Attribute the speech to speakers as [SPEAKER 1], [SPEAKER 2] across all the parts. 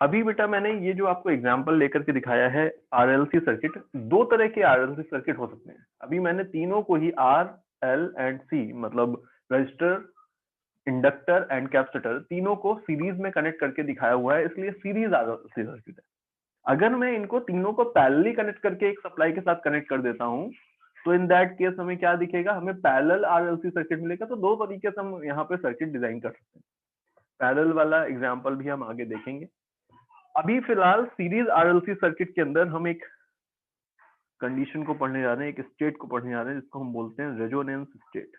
[SPEAKER 1] अभी बेटा मैंने ये जो आपको एग्जांपल लेकर के दिखाया है आरएलसी सर्किट, दो तरह के आरएलसी सर्किट हो सकते हैं। अभी मैंने तीनों को ही आर एल एंड सी मतलब रजिस्टर, इंडक्टर एंड कैपेसिटर तीनों को सीरीज में कनेक्ट करके दिखाया हुआ है, इसलिए सीरीज आरएलसी सर्किट है। अगर मैं इनको तीनों को पैरेलली कनेक्ट करके एक सप्लाई के साथ कनेक्ट कर देता हूं तो इन दैट केस हमें क्या दिखेगा, हमें पैरेलल आरएलसी सर्किट मिलेगा। तो दो तरीके से हम यहाँ पे सर्किट डिजाइन कर सकते हैं। पैरेलल वाला एग्जांपल भी हम आगे देखेंगे। अभी फिलहाल सीरीज आरएलसी सर्किट के अंदर हम एक कंडीशन को पढ़ने जा रहे हैं, एक स्टेट को पढ़ने जा रहे हैं जिसको हम बोलते हैं resonance state.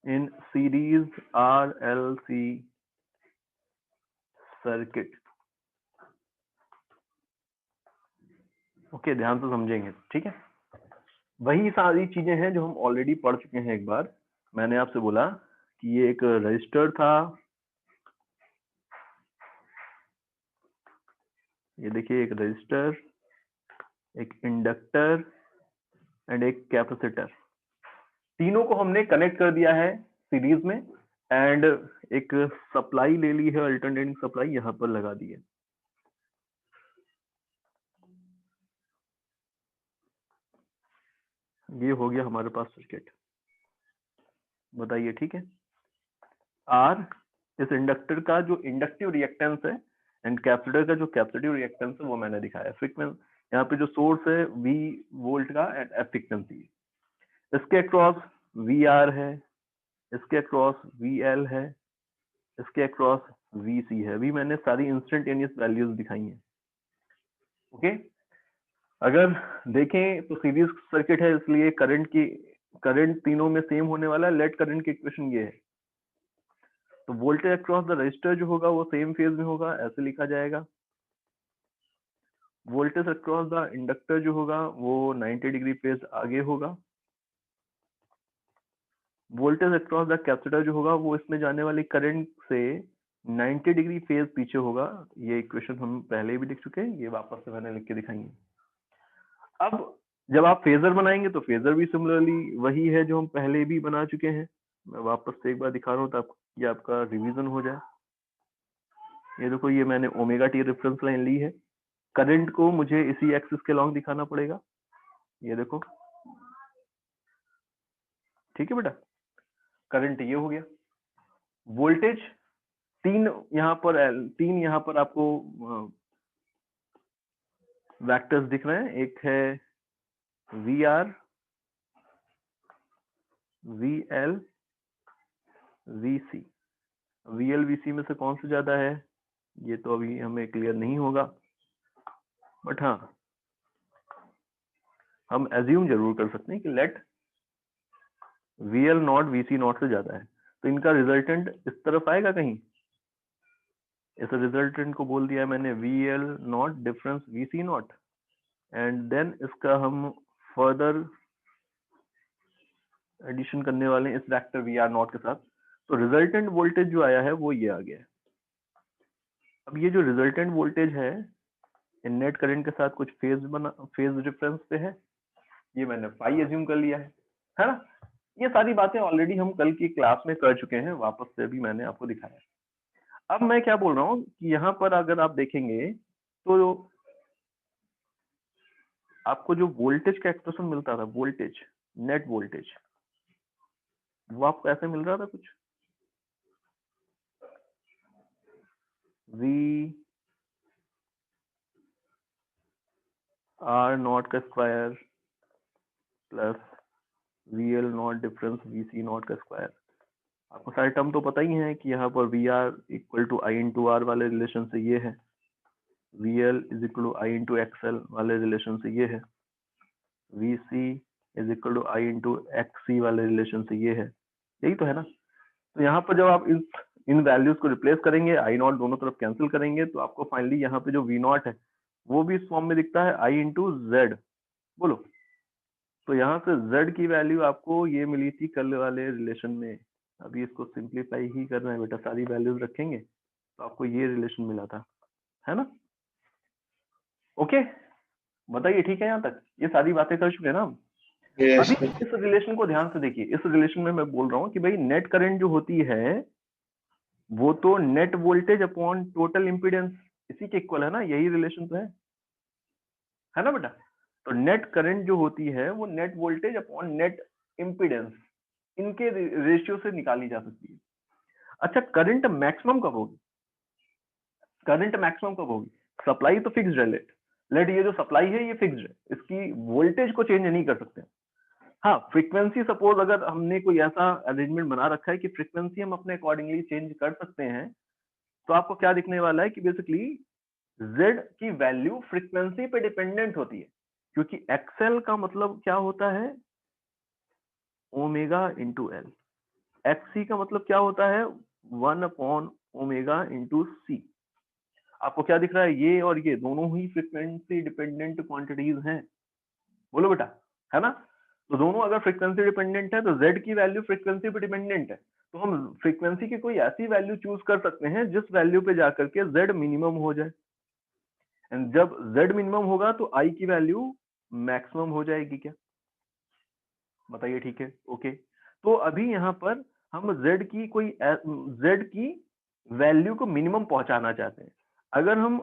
[SPEAKER 1] In series RLC circuit. Okay, ध्यान से समझेंगे, ठीक है। वही सारी चीजें हैं जो हम ऑलरेडी पढ़ चुके हैं एक बार। मैंने आपसे बोला कि ये एक रजिस्टर था, ये देखिए एक रजिस्टर, एक इंडक्टर एंड एक कैपेसिटर, तीनों को हमने कनेक्ट कर दिया है सीरीज में एंड एक सप्लाई ले ली है, अल्टरनेटिंग सप्लाई यहाँ पर लगा दी है। ये हो गया हमारे पास सर्किट। बताइए, ठीक है। आर इस इंडक्टर का जो इंडक्टिव रिएक्टेंस है एंड कैपेसिटर का जो कैपेसिटिव रिएक्टेंस है वो मैंने दिखाया। फ्रीक्वेंसी यहाँ पे जो सोर्स है V वोल्ट का एंड एफ फ्रीक्वेंसी, इसके अक्रॉस VR है, इसके अक्रॉस VL है, इसके अक्रॉस VC है। अभी मैंने सारी इंस्टेंटेनियस वैल्यूज दिखाई हैं। ओके, अगर देखें तो सीरीज सर्किट है इसलिए करंट तीनों में सेम होने वाला है। लेट करंट की इक्वेशन ये है, तो वोल्टेज अक्रॉस द रजिस्टर जो होगा वो सेम फेज में होगा, ऐसे लिखा जाएगा। वोल्टेज अक्रॉस द इंडक्टर जो होगा वो 90 डिग्री फेज आगे होगा। वोल्टेज अक्रॉस द कैपेसिटर जो होगा वो इसमें जाने वाली करंट से 90 डिग्री फेज पीछे होगा। ये इक्वेशन हम पहले भी लिख चुके हैं, ये वापस से मैंने लिख के दिखाई है। अब जब आप फेजर बनाएंगे तो फेजर भी सिमिलरली वही है जो हम पहले भी बना चुके हैं। मैं वापस से एक बार दिखा रहा हूँ ताकि ये आपका रिवीजन हो जाए। ये देखो, ये मैंने ओमेगा टी रेफरेंस लाइन ली है। करंट को मुझे इसी एक्सिस के लॉन्ग दिखाना पड़ेगा। ये देखो, ठीक है बेटा। करंट ये हो गया। वोल्टेज तीन यहाँ पर आपको वेक्टर्स दिख रहे हैं। एक है VR, VL, VC। VL VC में से कौन सा ज्यादा है ये तो अभी हमें क्लियर नहीं होगा, बट हाँ हम एज्यूम जरूर कर सकते हैं कि let VL nought VC nought से ज्यादा है, तो इनका रिजल्टेंट इस तरफ आएगा कहीं। इस रिजल्टेंट को बोल दिया मैंने VL nought difference VC nought, and then इसका हम फर्दर एडिशन करने वाले हैं इस वेक्टर VR नॉट के साथ। तो रिजल्टेंट वोल्टेज जो आया है वो ये आ गया है। अब ये जो रिजल्टेंट वोल्टेज है नेट करंट के साथ कुछ फेज डिफरेंस पे है, ये मैंने फाई एज्यूम कर लिया है ना। ये सारी बातें ऑलरेडी हम कल की क्लास में कर चुके हैं, वापस से भी मैंने आपको दिखाया। अब मैं क्या बोल रहा हूँ कि यहाँ पर अगर आप देखेंगे तो आपको जो वोल्टेज का एक्सप्रेशन मिलता था, वोल्टेज नेट वोल्टेज, वो आपको ऐसे मिल रहा था कुछ VR नॉट का square plus VL nought difference VC not का स्क्वायर। आपको सारे टर्म तो पता ही है कि यहाँ पर VR equal to I into R वाले रिलेशन से ये है, VL is equal to I into XL वाले रिलेशन से ये है, VC is equal to I into XC वाले रिलेशन से ये है। यही तो है ना। तो यहाँ पर जब आप इन वैल्यूज को रिप्लेस करेंगे, I नॉट दोनों तरफ कैंसिल करेंगे, तो आपको फाइनली यहाँ पे जो V नॉट है वो भी इस फॉर्म में दिखता है I इंटू Z। बोलो, तो यहाँ से Z की वैल्यू आपको ये मिली थी कल वाले रिलेशन में। अभी इसको सिंप्लीफाई ही करना है बेटा, सारी वैल्यूज रखेंगे तो आपको ये रिलेशन मिला था, है ना। ओके, बताइए, ठीक है। यहाँ तक ये सारी बातें कर चुके हैं ना। अभी इस रिलेशन को ध्यान से देखिए, इस रिलेशन में मैं बोल रहा हूं कि भाई नेट करंट जो होती है वो तो net voltage upon total impedance इसी के इक्वल है ना, यही रिलेशन तो है ना बेटा। तो नेट करंट जो होती है वो net voltage upon net impedance इनके रेशियो से निकाली जा सकती है। अच्छा, करंट मैक्सिमम कब होगी? करंट मैक्सिमम कब होगी? सप्लाई तो फिक्स्ड है, लेट ये जो सप्लाई है ये फिक्स्ड है, इसकी वोल्टेज को चेंज नहीं कर सकते। हाँ, फ्रीक्वेंसी सपोज अगर हमने कोई ऐसा अरेंजमेंट बना रखा है कि फ्रीक्वेंसी हम अपने अकॉर्डिंगली चेंज कर सकते हैं, तो आपको क्या दिखने वाला है कि बेसिकली Z की वैल्यू फ्रीक्वेंसी पे डिपेंडेंट होती है, क्योंकि XL का मतलब क्या होता है? Omega into L. XC का मतलब क्या होता है? 1 अपॉन ओमेगा इंटू सी। आपको क्या दिख रहा है? ये और ये दोनों ही फ्रीक्वेंसी डिपेंडेंट क्वांटिटीज हैं। बोलो बेटा, है ना? तो दोनों अगर फ्रीक्वेंसी डिपेंडेंट है तो Z की वैल्यू फ्रीक्वेंसी पे डिपेंडेंट है, तो हम फ्रीक्वेंसी की कोई ऐसी वैल्यू चूज कर सकते हैं जिस वैल्यू पे जाकर के Z मिनिमम हो जाए, एंड जब Z मिनिमम होगा तो I की वैल्यू मैक्सिमम हो जाएगी। क्या बताइए? ठीक है, ओके। तो अभी यहाँ पर हम Z की वैल्यू को मिनिमम पहुंचाना चाहते हैं। अगर हम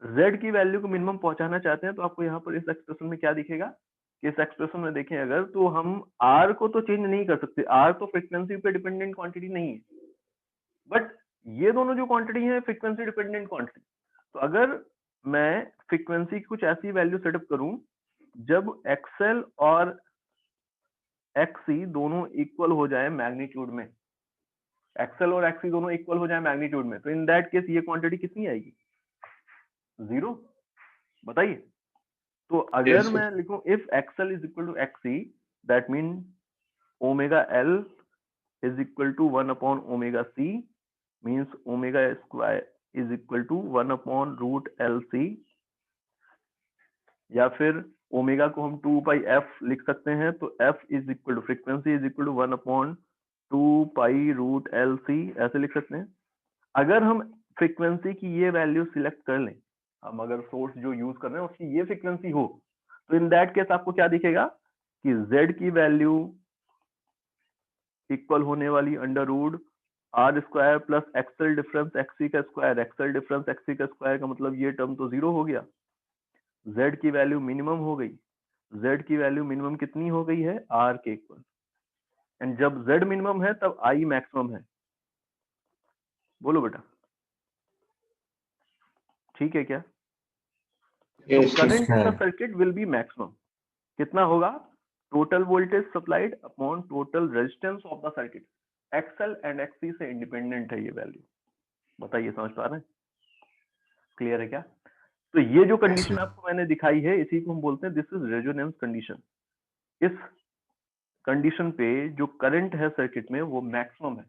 [SPEAKER 1] Z की वैल्यू को मिनिमम पहुंचाना चाहते हैं तो आपको यहाँ पर इस एक्सप्रेशन में क्या दिखेगा कि इस एक्सप्रेशन में देखें अगर, तो हम R को तो चेंज नहीं कर सकते, R तो फ्रीक्वेंसी पे डिपेंडेंट क्वांटिटी नहीं है, बट ये दोनों जो क्वांटिटी है फ्रीक्वेंसी डिपेंडेंट क्वांटिटी। तो अगर मैं फ्रीक्वेंसी की कुछ ऐसी वैल्यू सेटअप करूं जब XL और XC दोनों इक्वल हो जाए मैग्नीट्यूड में, XL और XC दोनों इक्वल हो जाए मैग्नीट्यूड में, तो इन दैट केस ये क्वांटिटी कितनी आएगी? 0। बताइए। तो अगर मैं लिखूं if XL is equal to XC, that mean omega L is equal to 1 upon omega C, means omega square is equal to 1 upon root LC, या फिर ओमेगा को हम 2 पाई f लिख सकते हैं, तो f is equal to frequency is equal to 1 upon 2 pi root LC, ऐसे लिख सकते हैं। अगर हम फ्रीक्वेंसी की ये वैल्यू सिलेक्ट कर लें, हम अगर सोर्स जो यूज कर रहे हैं उसकी ये फ्रीक्वेंसी हो, तो इन दैट केस आपको क्या दिखेगा कि Z की वैल्यू इक्वल होने वाली under root R square plus XL difference XC का स्क्वायर। एक्सएल डिफरेंस XC का स्क्वायर का मतलब ये टर्म तो 0 हो गया, Z की वैल्यू मिनिमम हो गई। Z की वैल्यू मिनिमम कितनी हो गई है? R के इक्वल, एंड जब Z मिनिमम है तब I मैक्सिमम है। बोलो बेटा, ठीक है क्या? तो current in the circuit will be maximum. कितना होगा? Total voltage supplied upon total resistance of the circuit. XL and XC से इंडिपेंडेंट है ये वैल्यू। बताइए, समझ पा रहे हैं? क्लियर है क्या? तो ये जो कंडीशन आपको मैंने दिखाई है इसी को हम बोलते हैं दिस इज रेजोनेंस कंडीशन। इस कंडीशन पे जो करंट है सर्किट में वो मैक्सिमम है।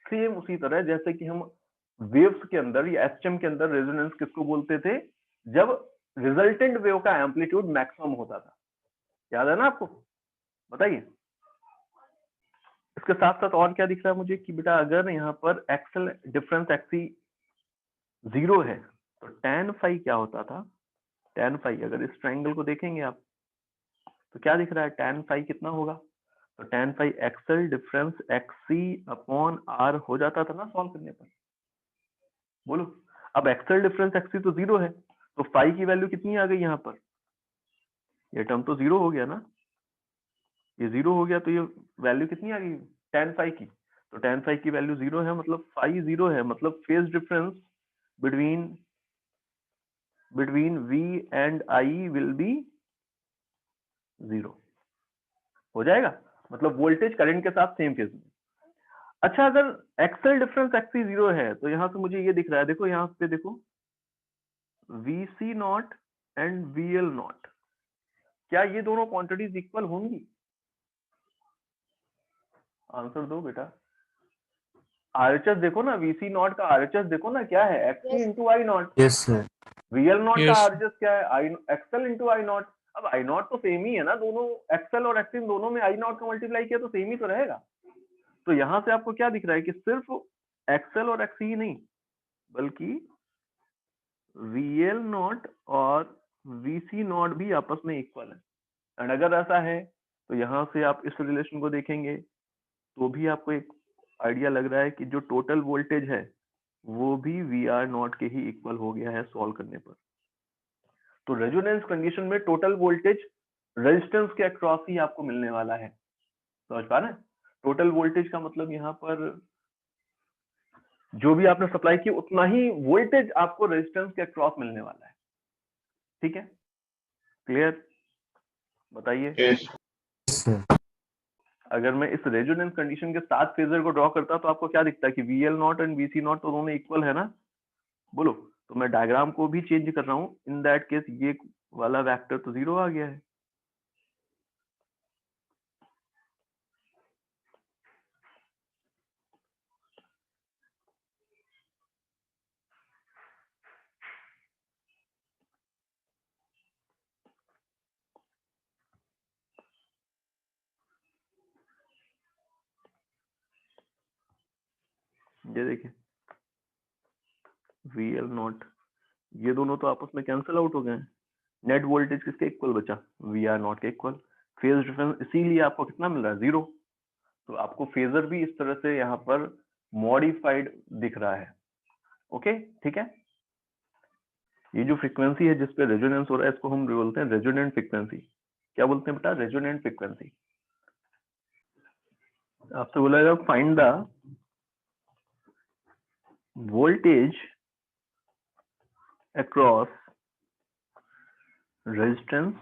[SPEAKER 1] सेम उसी तरह जैसे कि हम वेव्स के अंदर या एसएचएम के अंदर रेजोनेंस किसको बोलते थे? जब रिजल्टेंट वेव का एम्पलीट्यूड मैक्सिमम होता था। याद है ना आपको? बताइए। इसके साथ साथ और क्या दिख रहा है मुझे कि बेटा अगर यहाँ पर एक्सल डिफरेंस एक्सी 0 है तो tan फाई क्या होता था? tan फाई, अगर इस ट्रायंगल को देखेंगे आप तो क्या दिख रहा है? tan फाई कितना होगा? तो tan phi XL difference XC upon R हो जाता था ना सॉल्व करने पर। बोलो, अब एक्सल डिफरेंस XC तो 0 है, तो फाई की वैल्यू कितनी आ गई यहाँ पर? ये टर्म तो 0 हो गया ना, ये 0 हो गया, तो ये वैल्यू कितनी आ गई tan फाई की? तो tan फाई की वैल्यू 0 है, मतलब फाई 0 है, मतलब phase difference between V and I will be 0 हो जाएगा, मतलब वोल्टेज करंट के साथ सेम फेज में। अच्छा, अगर एक्सल डिफरेंस XC 0 है तो यहाँ से मुझे ये दिख रहा है, देखो यहाँ पे देखो VC nought and VL not, क्या ये दोनों क्वांटिटीज इक्वल होंगी? आंसर दो बेटा। RHS देखो ना, VC नॉट का RHS देखो ना क्या है? XC into I not.
[SPEAKER 2] Yes sir.
[SPEAKER 1] VL not का RHS क्या है? XL into I not. अब आई नॉट तो सेम ही है ना, दोनों XL और XC दोनों में आई नॉट का मल्टीप्लाई किया तो सेम ही तो रहेगा। तो यहाँ से आपको क्या दिख रहा है कि सिर्फ XL और XC ही नहीं बल्कि VL नॉट और VC नॉट भी आपस में इक्वल है। एंड अगर ऐसा है तो यहाँ से आप इस रिलेशन को देखेंगे तो भी आपको एक आइडिया लग रहा है कि जो टोटल वोल्टेज है वो भी VR0 के ही इक्वल हो गया है सॉल्व करने पर। तो रेजोनेंस कंडीशन में टोटल वोल्टेज रेजिस्टेंस के अक्रॉस ही आपको मिलने वाला है। समझ पा रहे हैं? टोटल वोल्टेज का मतलब यहाँ पर जो भी आपने सप्लाई की उतना ही वोल्टेज आपको रेजिस्टेंस के अक्रॉस मिलने वाला है। ठीक है, क्लियर? बताइए।
[SPEAKER 2] yes,
[SPEAKER 1] अगर मैं इस रेजोनेंस कंडीशन के साथ फेजर को ड्रॉ करता तो आपको क्या दिखता है कि VL0 एंड VC0 तो दोनों इक्वल है ना? बोलो। तो मैं डायग्राम को भी चेंज कर रहा हूँ। इन दैट केस ये वाला वेक्टर तो 0 आ गया है। ये देखिए VL0 ये दोनों तो आपस में कैंसिल आउट हो गए हैं। नेट वोल्टेज किसके इक्वल बचा? VR0 के इक्वल। फेज डिफरेंस इसीलिए आपको कितना मिल रहा है? 0। तो आपको फेजर भी इस तरह से यहाँ पर मॉडिफाइड दिख रहा है। ओके, ठीक है। ये जो फ्रीक्वेंसी है जिसपे रेजोनेंस हो रहा है इसको हम बोलते हैं रेजोनेंट फ्रीक्वेंसी। क्या बोलते हैं बेटा? Resonant frequency. आपसे बोला जाएगा find the voltage across resistance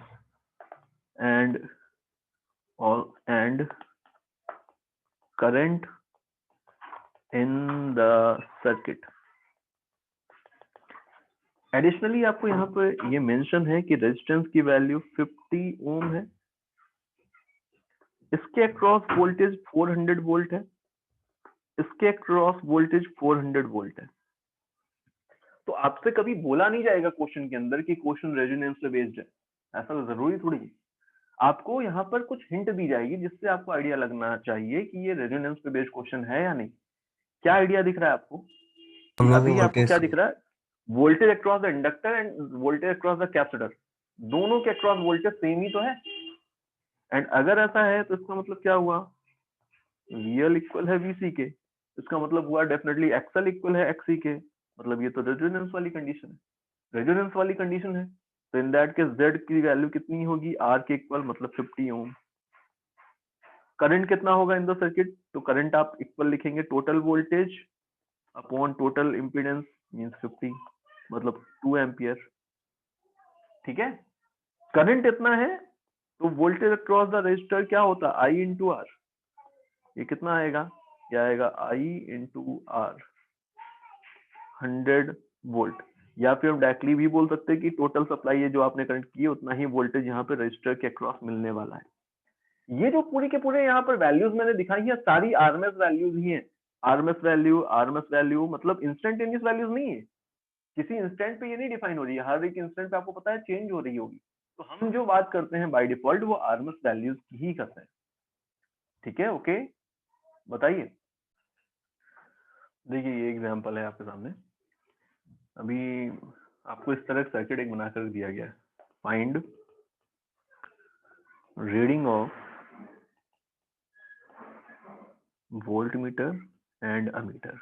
[SPEAKER 1] and current in the circuit। Additionally आपको यहाँ पे ये मेंशन है कि रेजिस्टेंस की वैल्यू 50 ओम है, इसके अक्रॉस वोल्टेज 400 वोल्ट है, इसके अक्रॉस वोल्टेज 400 वोल्ट है। तो आपसे कभी बोला नहीं जाएगा क्वेश्चन के अंदर कि क्वेश्चन रेजोनेंस पे बेस्ड है, ऐसा तो जरूरी थोड़ी है। आपको यहाँ पर कुछ हिंट दी जाएगी जिससे आपको आइडिया लगना चाहिए कि ये रेजोनेंस पे बेस्ड क्वेश्चन है या नहीं। क्या आइडिया दिख रहा है आपको?
[SPEAKER 2] हम लोग
[SPEAKER 1] अभी आपको
[SPEAKER 2] वोल्टेज
[SPEAKER 1] क्या दिख रहा है? Voltage across the inductor end voltage across the capacitor, दोनों के अक्रॉस वोल्टेज सेम ही तो है। एंड अगर ऐसा है तो इसका मतलब क्या हुआ? VL इक्वल है VC के, इसका मतलब हुआ डेफिनेटली XL इक्वल है XC के। मतलब ये तो रेजोनेंस वाली कंडीशन है, रेजोनेंस वाली कंडीशन है। तो इन दैट केस Z की वैल्यू कितनी होगी? R के इक्वल, मतलब 50 ओम। करंट कितना होगा इन द सर्किट? तो करंट आप इक्वल लिखेंगे total voltage upon total impedance means 50, मतलब 2 एम्पियर। ठीक है, करंट इतना है तो वोल्टेज अक्रॉस द रेजिस्टर क्या होता है? I into R. ये कितना आएगा? ये आएगा I इंटू आर, 100 वोल्ट। या फिर हम डायरेक्टली भी बोल सकते हैं कि टोटल सप्लाई है जो आपने करंट की उतना ही वोल्टेज यहाँ पे रजिस्टर के अक्रॉस मिलने वाला है। ये जो पूरी के पूरे यहाँ पर वैल्यूज मैंने दिखाई है सारी आरएमएस वैल्यूज ही हैं। आरएमएस वैल्यू मतलब इंस्टेंटेनियस वैल्यूज नहीं है, किसी इंस्टेंट पे ये नहीं डिफाइन हो रही है, हर एक इंस्टेंट पे आपको पता है चेंज हो रही होगी। तो हम जो बात करते हैं बाय डिफॉल्ट वो आरएमएस वैल्यूज की ही करते हैं। ठीक है, ओके, बताइए। देखिए ये एग्जांपल है आपके सामने। अभी आपको इस तरह सर्किट एक बनाकर दिया गया है। Find reading of volt meter and ammeter.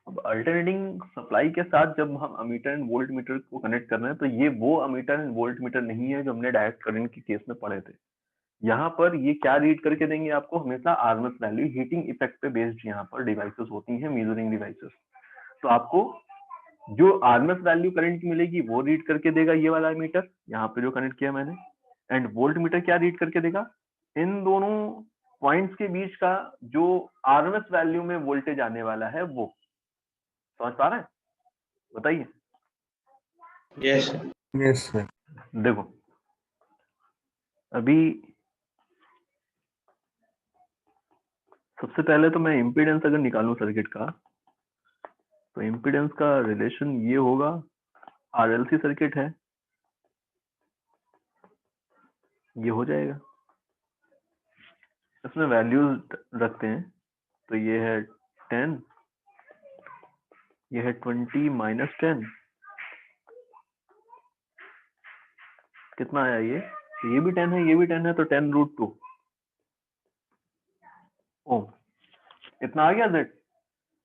[SPEAKER 1] अब अल्टरनेटिंग सप्लाई के साथ जब हम अमीटर एंड वोल्ट मीटर को कनेक्ट कर रहे हैं तो ये वो अमीटर एंड वोल्ट मीटर नहीं है जो हमने डायरेक्ट करंट के केस में पढ़े थे। यहाँ पर ये क्या रीड करके देंगे आपको? हमेशा आरएमएस वैल्यू, हीटिंग इफेक्ट पे बेस्ड यहाँ पर डिवाइसेस होती हैं, मेजरिंग डिवाइसेस। तो आपको जो आरएमएस वैल्यू करंट की मिलेगी वो रीड करके देगा ये वाला मीटर, यहाँ पे जो कनेक्ट किया मैंने। एंड वोल्ट मीटर क्या रीड करके देगा? इन दोनों पॉइंट्स के बीच का जो आरएमएस वैल्यू में वोल्टेज आने वाला है वो। समझ पा रहे हैं? बताइए।
[SPEAKER 2] Yes yes sir.
[SPEAKER 1] देखो अभी सबसे पहले तो मैं इम्पीडेंस अगर निकालूं सर्किट का तो इम्पीडेंस का रिलेशन ये होगा, आरएलसी सर्किट है, ये हो जाएगा। इसमें वैल्यूज रखते हैं तो ये है 10, ये है 20 माइनस 10, कितना आया ये तो ये भी 10 है, ये भी 10 है, तो 10√2 ओम। इतना आ गया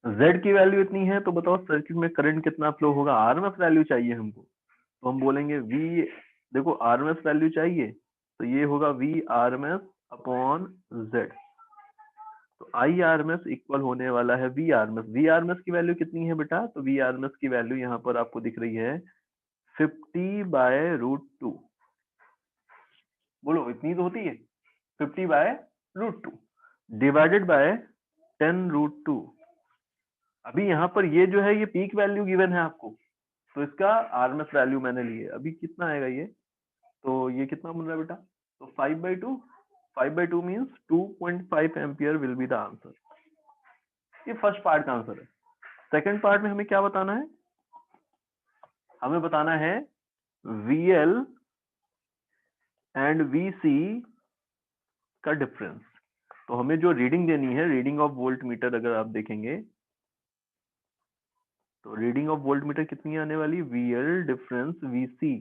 [SPEAKER 1] Z की वैल्यू इतनी है, तो बताओ सर्किट में करंट कितना फ्लो होगा। आरएमएस वैल्यू चाहिए हमको, तो हम बोलेंगे V, देखो आरएमएस वैल्यू चाहिए तो ये होगा V RMS अपॉन Z। तो आई आरएमएस इक्वल होने वाला है वी आरएमएस। वी आरएमएस की वैल्यू कितनी है बेटा, तो वी आरएमएस की वैल्यू यहाँ पर आपको दिख रही है 50/√2। बोलो इतनी तो होती है, 50/√2 डिवाइडेड बाय 10√2। अभी यहाँ पर ये जो है ये पीक वैल्यू गिवन है आपको, तो इसका आरएमएस वैल्यू मैंने ली है। अभी कितना आएगा ये, तो ये कितना बन रहा है बेटा, तो 5/2, 5/2 means 2.5 ampere will be the answer. ये फर्स्ट पार्ट का आंसर है। सेकंड पार्ट में हमें क्या बताना है, हमें बताना है VL एंड VC का डिफरेंस। तो हमें जो रीडिंग देनी है, रीडिंग ऑफ वोल्ट मीटर, अगर आप देखेंगे तो रीडिंग ऑफ वोल्ट मीटर कितनी आने वाली, VL difference VC।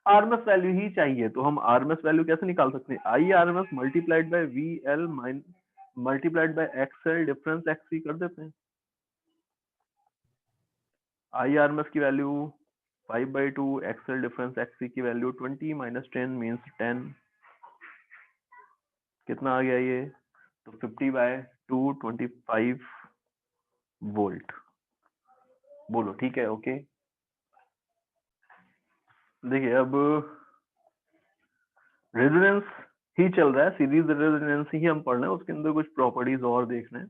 [SPEAKER 1] RMS value ही चाहिए, तो हम आरएमएस वैल्यू कैसे निकाल सकते हैं, I RMS multiplied by VL multiplied by XL difference XC कर देते हैं। आई आरएमएस की वैल्यू 5/2, XL डिफरेंस XC की वैल्यू 20 माइनस 10 मीन्स 10। कितना आ गया ये, तो 50/2 25 वोल्ट। बोलो ठीक है, ओके। देखिए अब रेजोनेंस ही चल रहा है, सीरीज रेजोनेंस ही हम पढ़ रहे हैं, उसके अंदर कुछ प्रॉपर्टीज और देखना है।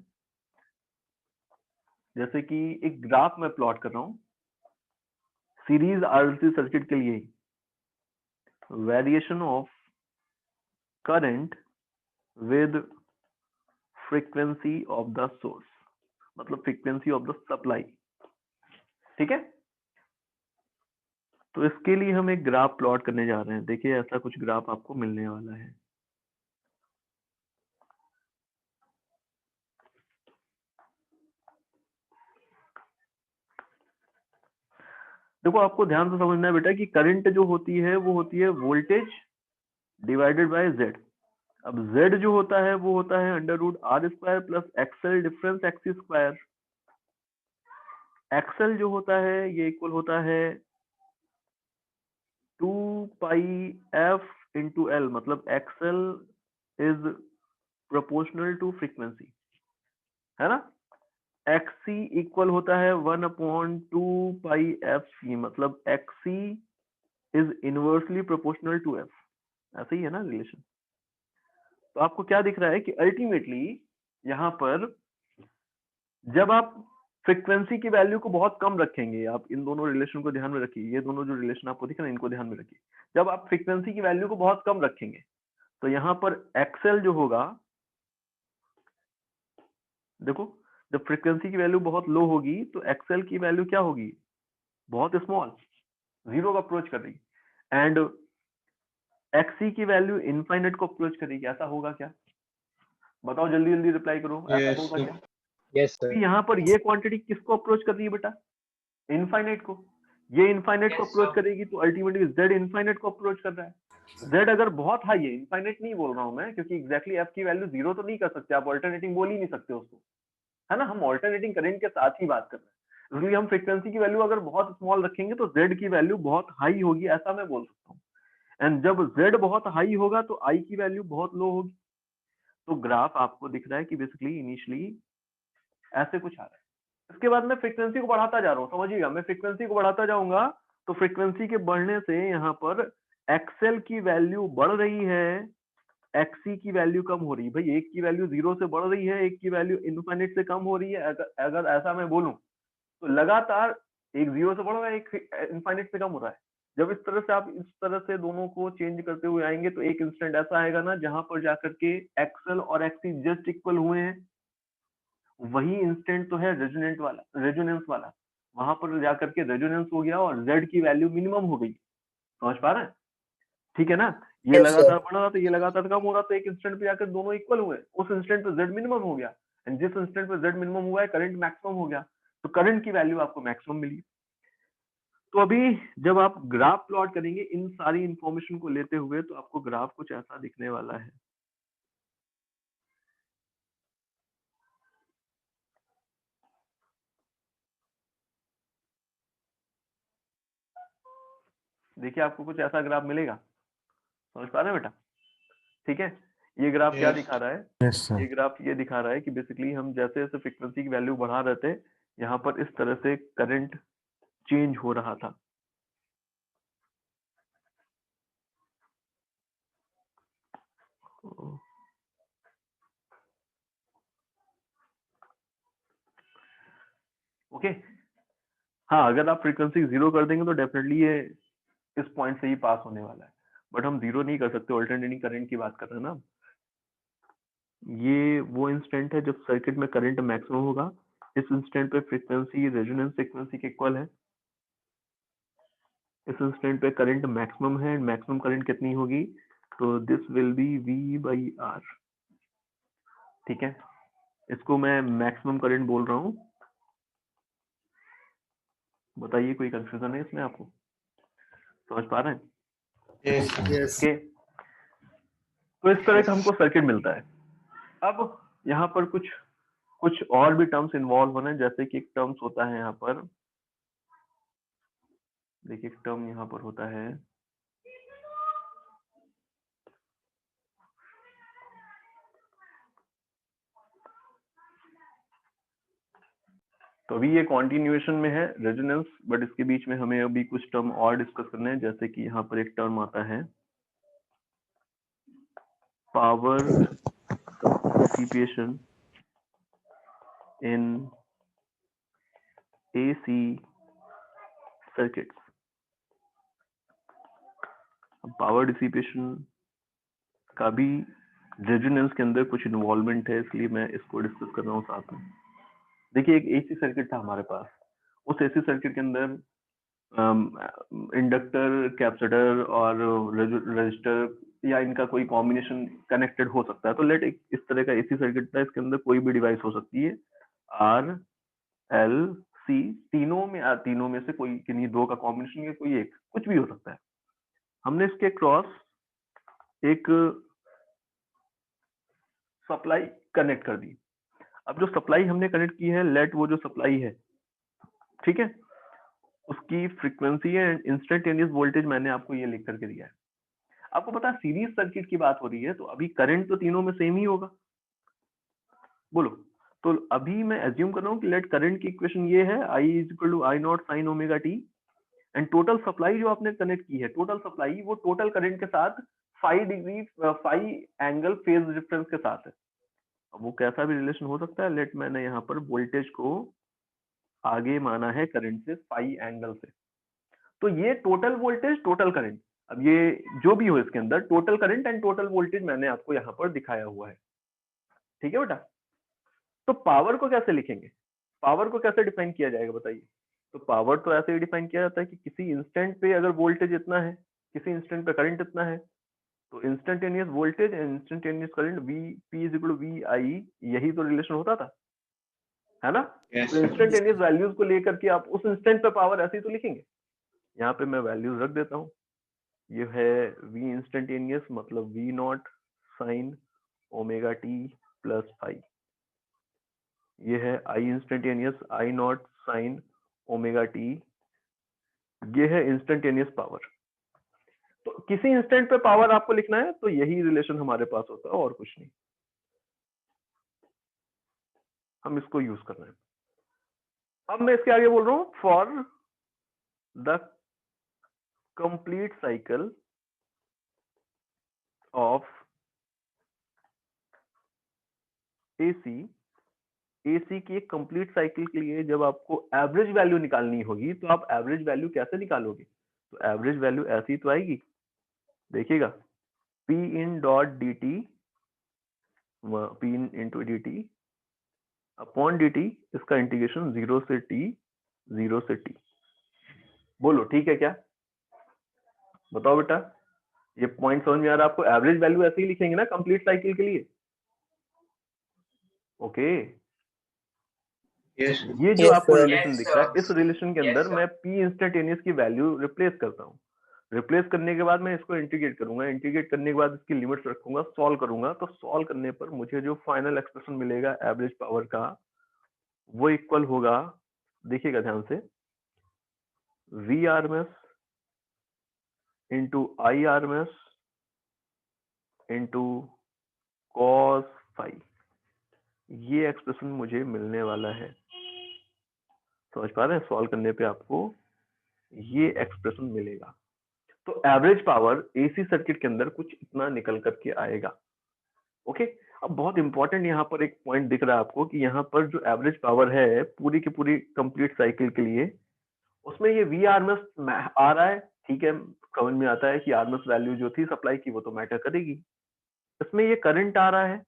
[SPEAKER 1] जैसे कि एक ग्राफ में प्लॉट कर रहा हूं सीरीज आरएलसी सर्किट के लिए, variation of current with frequency of the source, मतलब फ्रीक्वेंसी ऑफ द सप्लाई, ठीक है। तो इसके लिए हम एक ग्राफ प्लॉट करने जा रहे हैं। देखिए ऐसा कुछ ग्राफ आपको मिलने वाला है। देखो आपको ध्यान से समझना है बेटा कि करंट जो होती है वो होती है वोल्टेज डिवाइडेड बाय Z। अब Z जो होता है वो होता है √R² plus XL difference XC square. XL जो होता है ये इक्वल होता है 2πf into L, मतलब XL is proportional to frequency, है ना। XC इक्वल होता है 1/2πfc, मतलब XC is inversely proportional to F। ऐसे ही है ना रिलेशन। तो आपको क्या दिख रहा है कि अल्टीमेटली यहाँ पर जब आप फ्रीक्वेंसी की वैल्यू को बहुत कम रखेंगे, आप इन दोनों रिलेशन को ध्यान में रखिए, ये दोनों जो रिलेशन आपको दिख रहे हैं इनको ध्यान में रखिए। जब आप फ्रीक्वेंसी की वैल्यू को बहुत कम रखेंगे तो यहाँ पर XL जो होगा, देखो जब फ्रीक्वेंसी की वैल्यू बहुत लो होगी तो XL की वैल्यू क्या होगी, बहुत स्मॉल, जीरो को अप्रोच कर रही, एंड XC की वैल्यू इनफाइनाइट को अप्रोच करेगी। ऐसा होगा क्या, बताओ जल्दी जल्दी रिप्लाई करो, ऐसा होगा क्या।
[SPEAKER 2] Yes sir.
[SPEAKER 1] यहाँ पर ये क्वांटिटी किसको अप्रोच कर रही है बेटा, इनफाइनाइट को। ये इनफाइनाइट को अप्रोच करेगी तो अल्टीमेटली Z इनफाइनाइट को अप्रोच कर रहा है। Z अगर बहुत हाई है, इनफाइनाइट नहीं बोल रहा हूं मैं, क्योंकि एग्जैक्टली F की वैल्यू जीरो तो नहीं कर सकते आप, ऑल्टरनेटिंग बोल ही नहीं सकते उसको, है ना। हम ऑल्टरनेटिंग करंट के साथ ही बात कर रहे हैं, इसलिए हम फ्रीक्वेंसी की वैल्यू अगर बहुत स्मॉल रखेंगे तो Z की वैल्यू बहुत हाई होगी, ऐसा मैं बोल सकता हूँ। एंड जब Z बहुत हाई होगा तो I की वैल्यू बहुत लो होगी। तो ग्राफ आपको दिख रहा है कि बेसिकली इनिशियली ऐसे कुछ आ रहा है। इसके बाद मैं फ्रीक्वेंसी को बढ़ाता जा रहा हूँ, समझिएगा, मैं फ्रीक्वेंसी को बढ़ाता जाऊंगा तो फ्रीक्वेंसी के बढ़ने से यहाँ पर XL की वैल्यू बढ़ रही है, XC की वैल्यू कम हो रही है। भाई एक की वैल्यू जीरो से बढ़ रही है, एक की वैल्यू इनफाइनाइट से कम हो रही है। अगर ऐसा मैं बोलूं तो लगातार एक जीरो से बढ़ रहा है, एक इनफाइनाइट से कम हो रहा है। जब इस तरह से आप इस तरह से दोनों को चेंज करते हुए आएंगे तो एक इंस्टेंट ऐसा आएगा ना जहां पर जाकर के XL और XC जस्ट इक्वल हुए हैं, वही इंस्टेंट तो है रेजोनेंट वाला, रेजोनेंस वाला। वहां पर जाकर के रेजोनेंस हो गया और Z की वैल्यू मिनिमम हो गई। समझ पा रहे हैं, ठीक है ना। ये
[SPEAKER 2] Yes,
[SPEAKER 1] लगातार
[SPEAKER 2] sir.
[SPEAKER 1] बढ़ रहा था, ये लगातार कम हो रहा था, एक इंस्टेंट पे जाकर दोनों इक्वल हुए, उस इंस्टेंट पे Z मिनिमम हो गया, एंड जिस इंस्टेंट पे Z मिनिमम हुआ है करंट मैक्सिमम हो गया, तो करंट की वैल्यू आपको मैक्सिमम मिली। तो अभी जब आप ग्राफ प्लॉट करेंगे इन सारी इंफॉर्मेशन को लेते हुए, तो आपको ग्राफ कुछ ऐसा दिखने वाला है। देखिए आपको कुछ ऐसा ग्राफ मिलेगा, समझ पा रहे हैं बेटा? ठीक है, ये ग्राफ क्या
[SPEAKER 2] Yes.
[SPEAKER 1] दिखा रहा है?
[SPEAKER 2] Yes, sir.
[SPEAKER 1] ये ग्राफ ये दिखा रहा है कि बेसिकली हम जैसे जैसे फ्रीक्वेंसी की वैल्यू बढ़ा रहे थे, यहाँ पर इस तरह से करंट चेंज हो रहा था। ओके, हाँ, अगर आप फ्रीक्वेंसी 0 कर देंगे तो डेफिनेटली ये इस पॉइंट से ही पास होने वाला है, बट हम 0 नहीं कर सकते, ऑल्टरनेटिंग करंट की बात कर रहे हैं ना। ये वो इंस्टेंट है जब सर्किट में करंट मैक्सिमम होगा। इस इंस्टेंट पे फ्रीक्वेंसी रेजोनेंस फ्रीक्वेंसी के इक्वल है। इस इंस्टेंट पे करंट मैक्सिमम है, मैक्सिमम करंट कितनी होगी? तो दिस विल बी V/R। ठीक है, इसको मैं मैक्सिमम करंट बोल रहा हूँ। बताइए कोई कंफ्यूजन है इसमें आपको? समझ पा रहे हैं?
[SPEAKER 2] Yes, yes.
[SPEAKER 1] ओके, तो इस तरह का हमको सर्किट मिलता है। अब यहाँ पर कुछ और भी टर्म्स इन्वॉल्व होने, जैसे कि एक टर्म्स होता है यहाँ पर, देखिए एक टर्म यहाँ पर होता है तो अभी ये कॉन्टिन्यूएशन में है रेजोनेंस, बट इसके बीच में हमें अभी कुछ टर्म और डिस्कस करने हैं। जैसे कि यहाँ पर एक टर्म आता है power dissipation in AC circuits. Power dissipation का भी रेजोनेंस के अंदर कुछ इन्वॉल्वमेंट है, इसलिए मैं इसको डिस्कस कर रहा हूँ साथ में। देखिए एक AC सर्किट था हमारे पास, उस AC सर्किट के अंदर इंडक्टर, कैपेसिटर और रजिस्टर या इनका कोई कॉम्बिनेशन कनेक्टेड हो सकता है। तो लेट एक इस तरह का AC सर्किट था, इसके अंदर कोई भी डिवाइस हो सकती है, R, L, C, तीनों में से कोई किन्हीं दो का कॉम्बिनेशन या कोई एक, कुछ भी हो सकता है। हमने इसके क्रॉस एक सप्लाई कनेक्ट कर दी। अब जो सप्लाई हमने कनेक्ट की है, लेट वो जो सप्लाई है, ठीक है, उसकी फ्रीक्वेंसी एंड इंस्टेंटेनियस वोल्टेज मैंने आपको ये लिख करके दिया है। आपको पता है सीरीज सर्किट की बात हो रही है, तो अभी करंट तो तीनों में सेम ही होगा। बोलो, तो अभी मैं एज्यूम कर रहा हूँ कि लेट करंट की इक्वेशन ये है, I = I0 sin omega t, and total supply जो आपने कनेक्ट की है, टोटल सप्लाई वो टोटल करंट के साथ 5 डिग्री 5 एंगल फेज डिफरेंस के साथ है। अब वो कैसा भी रिलेशन हो सकता है, लेट मैंने यहाँ पर वोल्टेज को आगे माना है करंट से 5 एंगल से। तो ये टोटल वोल्टेज, टोटल करंट, अब ये जो भी हो इसके अंदर total current and total voltage मैंने आपको यहाँ पर दिखाया हुआ है। ठीक है बेटा, तो पावर को कैसे लिखेंगे, पावर को कैसे डिफाइन किया जाएगा बताइए? तो पावर तो ऐसे ही डिफाइन किया जाता है कि किसी इंस्टेंट पे अगर वोल्टेज इतना है, किसी इंस्टेंट पे करंट इतना है, तो instantaneous voltage and instantaneous current P = VI, यही तो रिलेशन होता था, है ना?
[SPEAKER 2] Yes,
[SPEAKER 1] तो
[SPEAKER 2] sir.
[SPEAKER 1] इंस्टेंटेनियस वैल्यूज को लेकर के आप उस इंस्टेंट पे पावर ऐसे ही तो लिखेंगे। यहाँ पे मैं वैल्यूज रख देता हूँ। ये है V इंस्टेंटेनियस मतलब V0 sin omega t plus 5। ये है I instantaneous I0 sin omega t। ये है इंस्टेंटेनियस पावर। तो किसी इंस्टेंट पे पावर आपको लिखना है तो यही रिलेशन हमारे पास होता है और कुछ नहीं, हम इसको यूज कर रहे हैं। अब मैं इसके आगे बोल रहा हूं for the complete cycle of AC की एक कंप्लीट साइकिल के लिए जब आपको एवरेज वैल्यू निकालनी होगी, तो आप एवरेज वैल्यू कैसे निकालोगे? तो एवरेज वैल्यू ऐसी तो आएगी, देखिएगा, P in dot dt, P into dt upon dt, इसका इंटीग्रेशन 0 से t। बोलो ठीक है क्या? बताओ बेटा, ये पॉइंट समझ में आ रहा है आपको? एवरेज वैल्यू ऐसे ही लिखेंगे ना कंप्लीट साइकिल के लिए। Okay,
[SPEAKER 2] Yes.
[SPEAKER 1] ये जो
[SPEAKER 3] Yes,
[SPEAKER 1] आपको
[SPEAKER 3] sir.
[SPEAKER 1] रिलेशन दिख रहा है, इस रिलेशन के अंदर मैं P इंस्टेंटेनियस की वैल्यू रिप्लेस करता हूँ। रिप्लेस करने के बाद मैं इसको इंटीग्रेट करूंगा, इंटीग्रेट करने के बाद इसकी लिमिट्स रखूंगा, सॉल्व करूंगा, तो सॉल्व करने पर मुझे जो फाइनल एक्सप्रेशन मिलेगा एवरेज पावर का, वो इक्वल होगा, देखिएगा ध्यान से, V RMS into I RMS into cos phi. ये एक्सप्रेशन मुझे मिलने वाला है। समझ पा रहे हैं? सॉल्व करने पे आपको ये एक्सप्रेशन मिलेगा। तो एवरेज पावर एसी सर्किट के अंदर कुछ इतना निकल करके आएगा। ओके, अब बहुत इंपॉर्टेंट यहाँ पर एक पॉइंट दिख रहा है आपको कि यहाँ पर जो एवरेज पावर है पूरी की पूरी कंप्लीट साइकिल के लिए, उसमें ये वी आरएमएस आ रहा है। ठीक है, समझ में आता है कि आरएमएस वैल्यू जो थी सप्लाई की वो तो मैटर करेगी। इसमें ये करंट आ रहा है,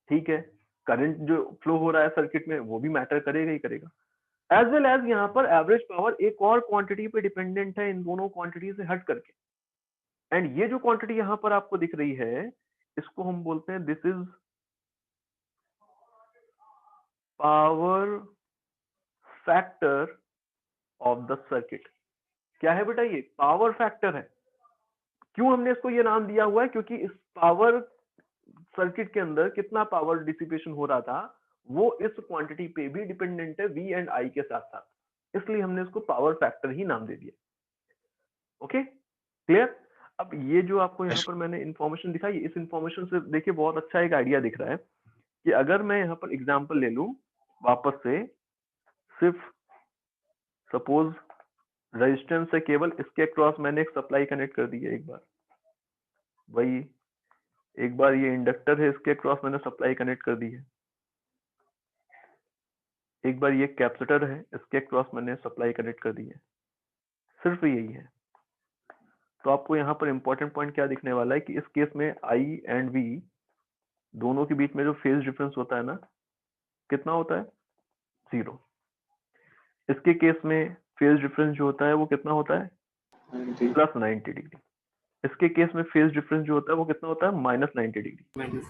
[SPEAKER 1] ठीक है, करंट जो फ्लो हो रहा है सर्किट में वो भी मैटर करेगा ही करेगा। एज वेल एज यहाँ पर एवरेज पावर एक और क्वांटिटी पे डिपेंडेंट है, इन दोनों क्वांटिटी से हट करके। एंड ये जो क्वांटिटी यहाँ पर आपको दिख रही है, इसको हम बोलते हैं this is power factor of the circuit. क्या है बेटा? ये पावर फैक्टर है। क्यों हमने इसको ये नाम दिया हुआ है? क्योंकि इस पावर सर्किट के अंदर कितना पावर डिसिपेशन हो रहा था वो इस क्वांटिटी पे भी डिपेंडेंट है, वी एंड आई के साथ साथ, इसलिए हमने इसको पावर फैक्टर ही नाम दे दिया। Okay, clear? अब ये जो आपको यहाँ पर मैंने इंफॉर्मेशन दिखाई, इस इंफॉर्मेशन से देखिए बहुत अच्छा एक आइडिया दिख रहा है कि अगर मैं यहाँ पर एग्जांपल ले लूं वापस से, सिर्फ सपोज रेजिस्टेंस से केवल इसके अक्रॉस मैंने एक सप्लाई कनेक्ट कर दी है, एक बार वही, एक बार ये इंडक्टर है इसके अक्रॉस मैंने सप्लाई कनेक्ट कर दी है, एक बार ये कैपेसिटर है इसके अक्रॉस मैंने सप्लाई कनेक्ट कर दी है, सिर्फ यही है। तो आपको यहाँ पर इंपॉर्टेंट पॉइंट क्या दिखने वाला है कि इस केस में आई एंड वी दोनों के बीच में जो फेज डिफरेंस होता है ना, कितना होता है? 0। इसके केस में फेज डिफरेंस जो होता है वो कितना होता है? Plus 90 degree. इसके केस में फेज डिफरेंस जो होता है वो कितना होता है? माइनस 90 डिग्री,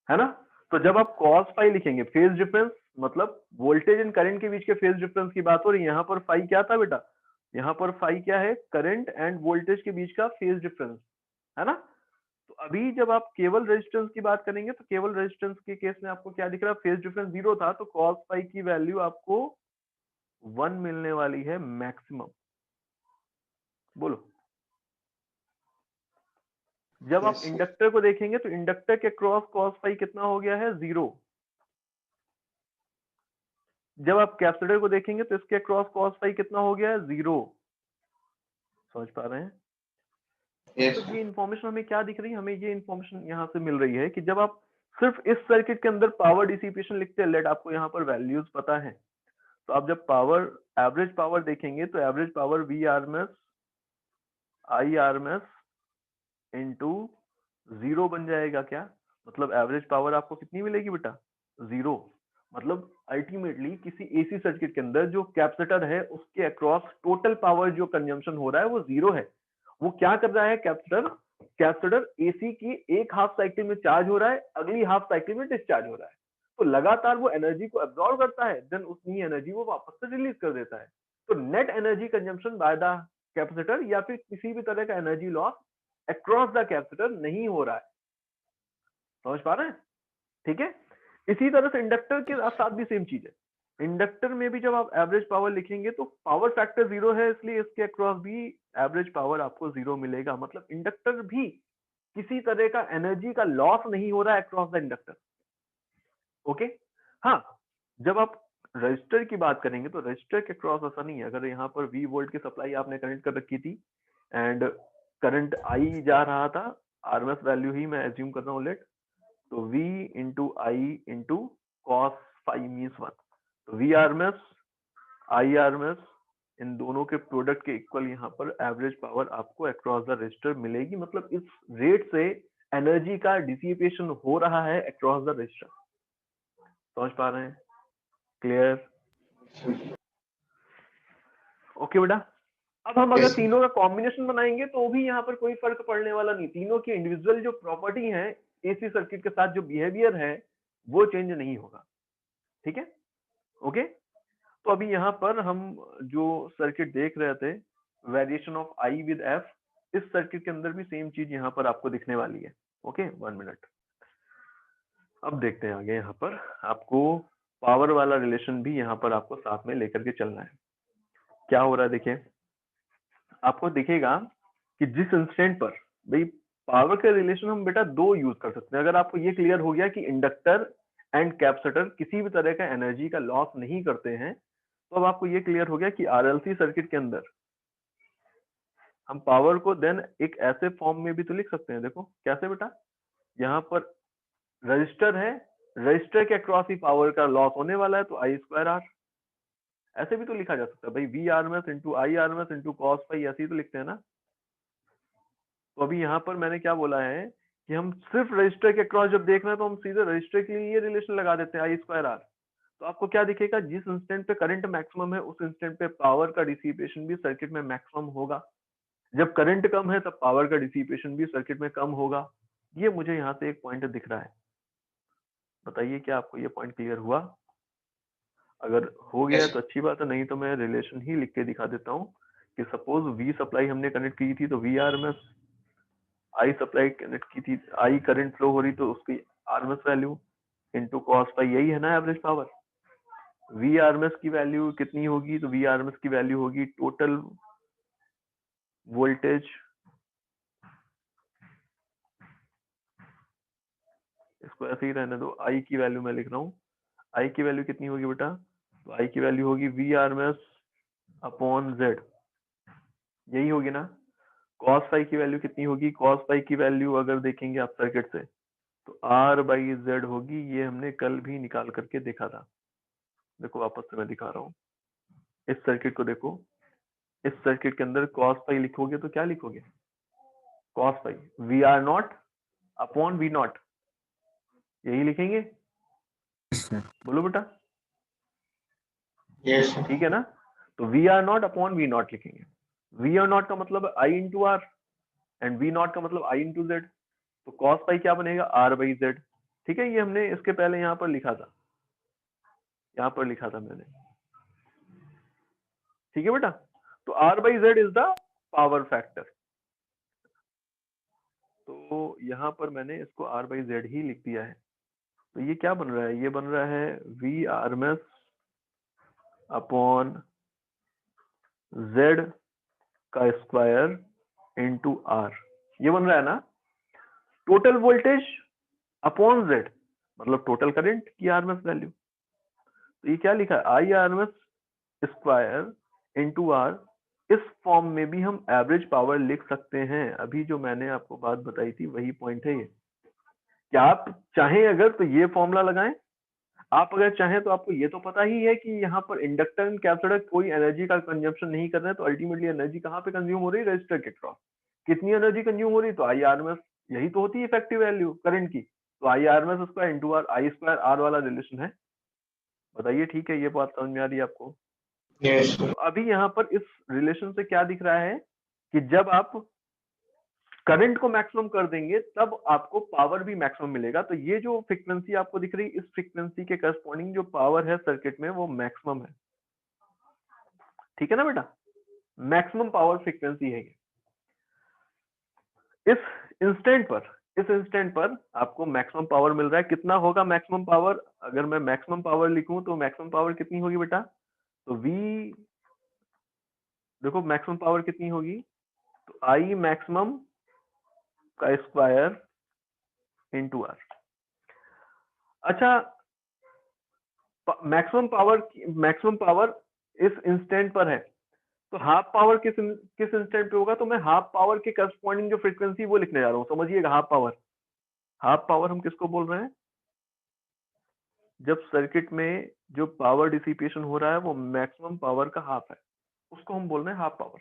[SPEAKER 1] है ना? तो जब आप cos फाई लिखेंगे, फेज डिफरेंस मतलब वोल्टेज एंड करंट के बीच के फेज डिफरेंस की बात हो रही है। यहाँ पर फाई क्या था बेटा? यहाँ पर फाई क्या है? करंट एंड वोल्टेज के बीच का फेज डिफरेंस, है ना? तो अभी जब आप केवल रेजिस्टेंस की बात करेंगे तो केवल रेजिस्टेंस के केस में आपको क्या दिख रहा है? फेज डिफरेंस 0 था, तो cos फाई की वैल्यू आपको 1 मिलने वाली है मैक्सिमम। बोलो, जब आप इंडक्टर को देखेंगे तो इंडक्टर के क्रॉस cos फाई कितना हो गया है? 0। जब आप कैपेसिटर को देखेंगे तो इसके क्रॉस cos फाई कितना हो गया है? 0। समझ पा रहे हैं? तो ये इंफॉर्मेशन हमें क्या दिख रही है? हमें ये इंफॉर्मेशन यहाँ से मिल रही है कि जब आप सिर्फ इस सर्किट के अंदर पावर डिसिपेशन लिखते हैं, लेट आपको यहाँ पर वैल्यूज पता है, तो आप जब पावर एवरेज पावर देखेंगे तो average power V RMS I RMS into 0 बन जाएगा। क्या मतलब? एवरेज पावर आपको कितनी मिलेगी बेटा? 0। मतलब अल्टीमेटली किसी एसी सर्किट के अंदर जो कैपेसिटर है उसके अक्रॉस टोटल पावर जो कंजम्पशन हो रहा है वो 0 है। वो क्या कर रहा है? कैपेसिटर एसी की एक हाफ साइकिल में चार्ज हो रहा है, अगली हाफ साइकिल में डिस्चार्ज हो रहा है, तो लगातार वो एनर्जी को एब्जॉर्ब करता है, देन उतनी एनर्जी वो वापस से रिलीज कर देता है। तो net energy consumption by the capacitor या फिर किसी भी तरह का energy loss across the capacitor नहीं हो रहा है। समझ पा रहे हैं? ठीक है, इसी तरह से इंडक्टर के साथ भी सेम चीज है। इंडक्टर में भी जब आप एवरेज पावर लिखेंगे तो पावर फैक्टर 0 है, इसलिए इसके अक्रॉस भी एवरेज पावर आपको 0 मिलेगा। मतलब इंडक्टर भी किसी तरह का एनर्जी का लॉस नहीं हो रहा है अक्रॉस द इंडक्टर। ओके, हाँ, जब आप रजिस्टर की बात करेंगे तो रजिस्टर के क्रॉस ऐसा नहीं है। अगर यहाँ पर V वोल्ट की सप्लाई आपने कनेक्ट कर रखी थी एंड करंट I जा रहा था, आरएमएस वैल्यू ही मैं एज्यूम कर रहा हूँ लेट, तो V इंटू आई इंटू कॉस फाई मीन्स 1, तो V आरएमएस आई आरएमएस इन दोनों के प्रोडक्ट के इक्वल यहाँ पर एवरेज पावर आपको अक्रॉस द रजिस्टर मिलेगी। मतलब इस रेट से एनर्जी का डिसिपेशन हो रहा है अक्रॉस द रजिस्टर। समझ पा रहे हैं? क्लियर? ओके बेटा, अब हम अगर तीनों का कॉम्बिनेशन बनाएंगे तो भी यहाँ पर कोई फर्क पड़ने वाला नहीं। तीनों की इंडिविजुअल जो प्रॉपर्टी है एसी सर्किट के साथ, जो बिहेवियर है वो चेंज नहीं होगा। ठीक है, ओके, तो अभी यहाँ पर हम जो सर्किट देख रहे थे, variation of I with F, इस सर्किट के अंदर भी सेम चीज यहाँ पर आपको दिखने वाली है। Okay, 1 minute. अब देखते हैं आगे, यहाँ पर आपको पावर वाला रिलेशन भी यहाँ पर आपको साथ में लेकर के चलना है। क्या हो रहा है देखिए, आपको दिखेगा कि जिस इंस्टेंट पर भाई पावर के रिलेशन हम बेटा दो यूज कर सकते हैं। अगर आपको ये क्लियर हो गया कि इंडक्टर एंड कैपेसिटर किसी भी तरह का एनर्जी का लॉस नहीं करते हैं, तो अब आपको ये क्लियर हो गया कि आरएलसी सर्किट के अंदर हम पावर को देन एक ऐसे फॉर्म में भी तो लिख सकते हैं। देखो कैसे बेटा, यहाँ पर रजिस्टर है, रजिस्टर के अक्रॉस ही पावर का लॉस होने वाला है, तो आई स्क्वायर आर, ऐसे भी तो लिखा जा सकता है भाई, V R M S into I R M S into cos phi, ऐसे ही तो लिखते हैं ना। तो अभी यहाँ पर मैंने क्या बोला है कि हम सिर्फ रजिस्टर के क्रॉस जब देख रहे हैं तो हम सीधे रजिस्टर के लिए ये रिलेशन लगा देते हैं, आई स्क्वायर आर। तो आपको क्या दिखेगा, जिस इंस्टेंट पे करंट मैक्सिमम है उस इंस्टेंट पे पावर का डिसिपेशन भी सर्किट में मैक्सिमम होगा। जब करंट कम है तब पावर का डिसिपेशन भी सर्किट में कम होगा। ये मुझे यहाँ से एक पॉइंट दिख रहा है, बताइए क्या आपको ये पॉइंट क्लियर हुआ? अगर हो गया
[SPEAKER 2] Yes.
[SPEAKER 1] तो अच्छी बात है, नहीं तो मैं रिलेशन ही लिख के दिखा देता हूँ कि सपोज वी सप्लाई हमने कनेक्ट की थी तो V R M S, I supply connect की थी, आई करंट फ्लो हो रही तो उसकी RMS value into cos pi, यही है ना एवरेज पावर। वी आरएमएस की वैल्यू कितनी होगी, तो वी आरएमएस की वैल्यू होगी टोटल वोल्टेज, इसको ऐसे ही रहने दो, आई की वैल्यू मैं लिख रहा हूँ। आई की वैल्यू कितनी होगी बेटा, तो आई की वैल्यू होगी वी आरएमएस अपॉन जेड, यही होगी ना। कॉस फाई की वैल्यू कितनी होगी, कॉस फाई की वैल्यू अगर देखेंगे आप सर्किट से तो आर बाई जेड होगी, ये हमने कल भी निकाल करके देखा था। देखो वापस से मैं दिखा रहा हूँ, इस सर्किट को देखो, इस सर्किट के अंदर कॉस पाई लिखोगे तो क्या लिखोगे, cos pi V R not upon V nought, यही लिखेंगे, बोलो बेटा,
[SPEAKER 2] Yes. Sir.
[SPEAKER 1] ठीक है ना। तो V R not upon V naught लिखेंगे, वी आर नॉट का मतलब I into R and V naught का मतलब आई इंटू जेड, तो कॉस पाई क्या बनेगा, आर बाई जेड। ठीक है, ये हमने इसके पहले यहाँ पर लिखा था, यहाँ पर लिखा था मैंने, ठीक है बेटा। तो R by Z is the power factor, तो यहाँ पर मैंने इसको आर बाई जेड ही लिख दिया है। तो ये क्या बन रहा है, ये बन रहा है V R M S upon Z का स्क्वायर इंटू आर, ये बन रहा है ना। टोटल वोल्टेज अपॉन जेड मतलब टोटल करंट की आरएमएस वैल्यू, तो ये क्या लिखा है, I RMS square into R. इस फॉर्म में भी हम एवरेज पावर लिख सकते हैं, अभी जो मैंने आपको बात बताई थी वही पॉइंट है ये। क्या आप चाहें अगर तो ये फॉर्मूला लगाएं, आप अगर चाहें तो आपको ये तो पता ही है कि यहाँ पर इंडक्टर एंड कैपेसिटर कोई एनर्जी का कंजम्पशन नहीं कर रहे हैं, तो अल्टीमेटली एनर्जी कहाँ पे कंज्यूम हो रही है, रजिस्टर के क्रॉस। कितनी एनर्जी कंज्यूम हो रही है, तो आई आरएमएस, यही तो होती है इफेक्टिव वैल्यू करंट की, तो I RMS square into R, I square R वाला रिलेशन है। बताइए ठीक है, ये बात समझ में आ रही है आपको?
[SPEAKER 2] Yes.
[SPEAKER 1] तो अभी यहाँ पर इस रिलेशन से क्या दिख रहा है कि जब आप करंट को मैक्सिमम कर देंगे तब आपको पावर भी मैक्सिमम मिलेगा। तो ये जो फ्रीक्वेंसी आपको दिख रही है, इस फ्रीक्वेंसी के करस्पॉन्डिंग जो पावर है सर्किट में वो मैक्सिमम है, ठीक है ना बेटा, मैक्सिमम पावर फ्रीक्वेंसी है ये। इस इंस्टेंट पर आपको मैक्सिमम पावर मिल रहा है। कितना होगा मैक्सिमम पावर, अगर मैं मैक्सिमम पावर लिखूं तो मैक्सिमम पावर कितनी होगी बेटा, तो वी, देखो मैक्सिमम पावर कितनी होगी, तो आई मैक्सिमम का स्क्वायर इंटू आर। अच्छा, मैक्सिमम पावर इस इंस्टेंट पर है, तो हाफ पावर किस इंस्टेंट पे होगा, तो मैं हाफ पावर के करस्पॉन्डिंग जो फ्रीक्वेंसी वो लिखने जा रहा हूँ। समझिएगा, हाफ पावर हम किसको बोल रहे हैं, जब सर्किट में जो पावर डिसिपेशन हो रहा है वो मैक्सिमम पावर का हाफ है, उसको हम बोल रहे हैं हाफ पावर।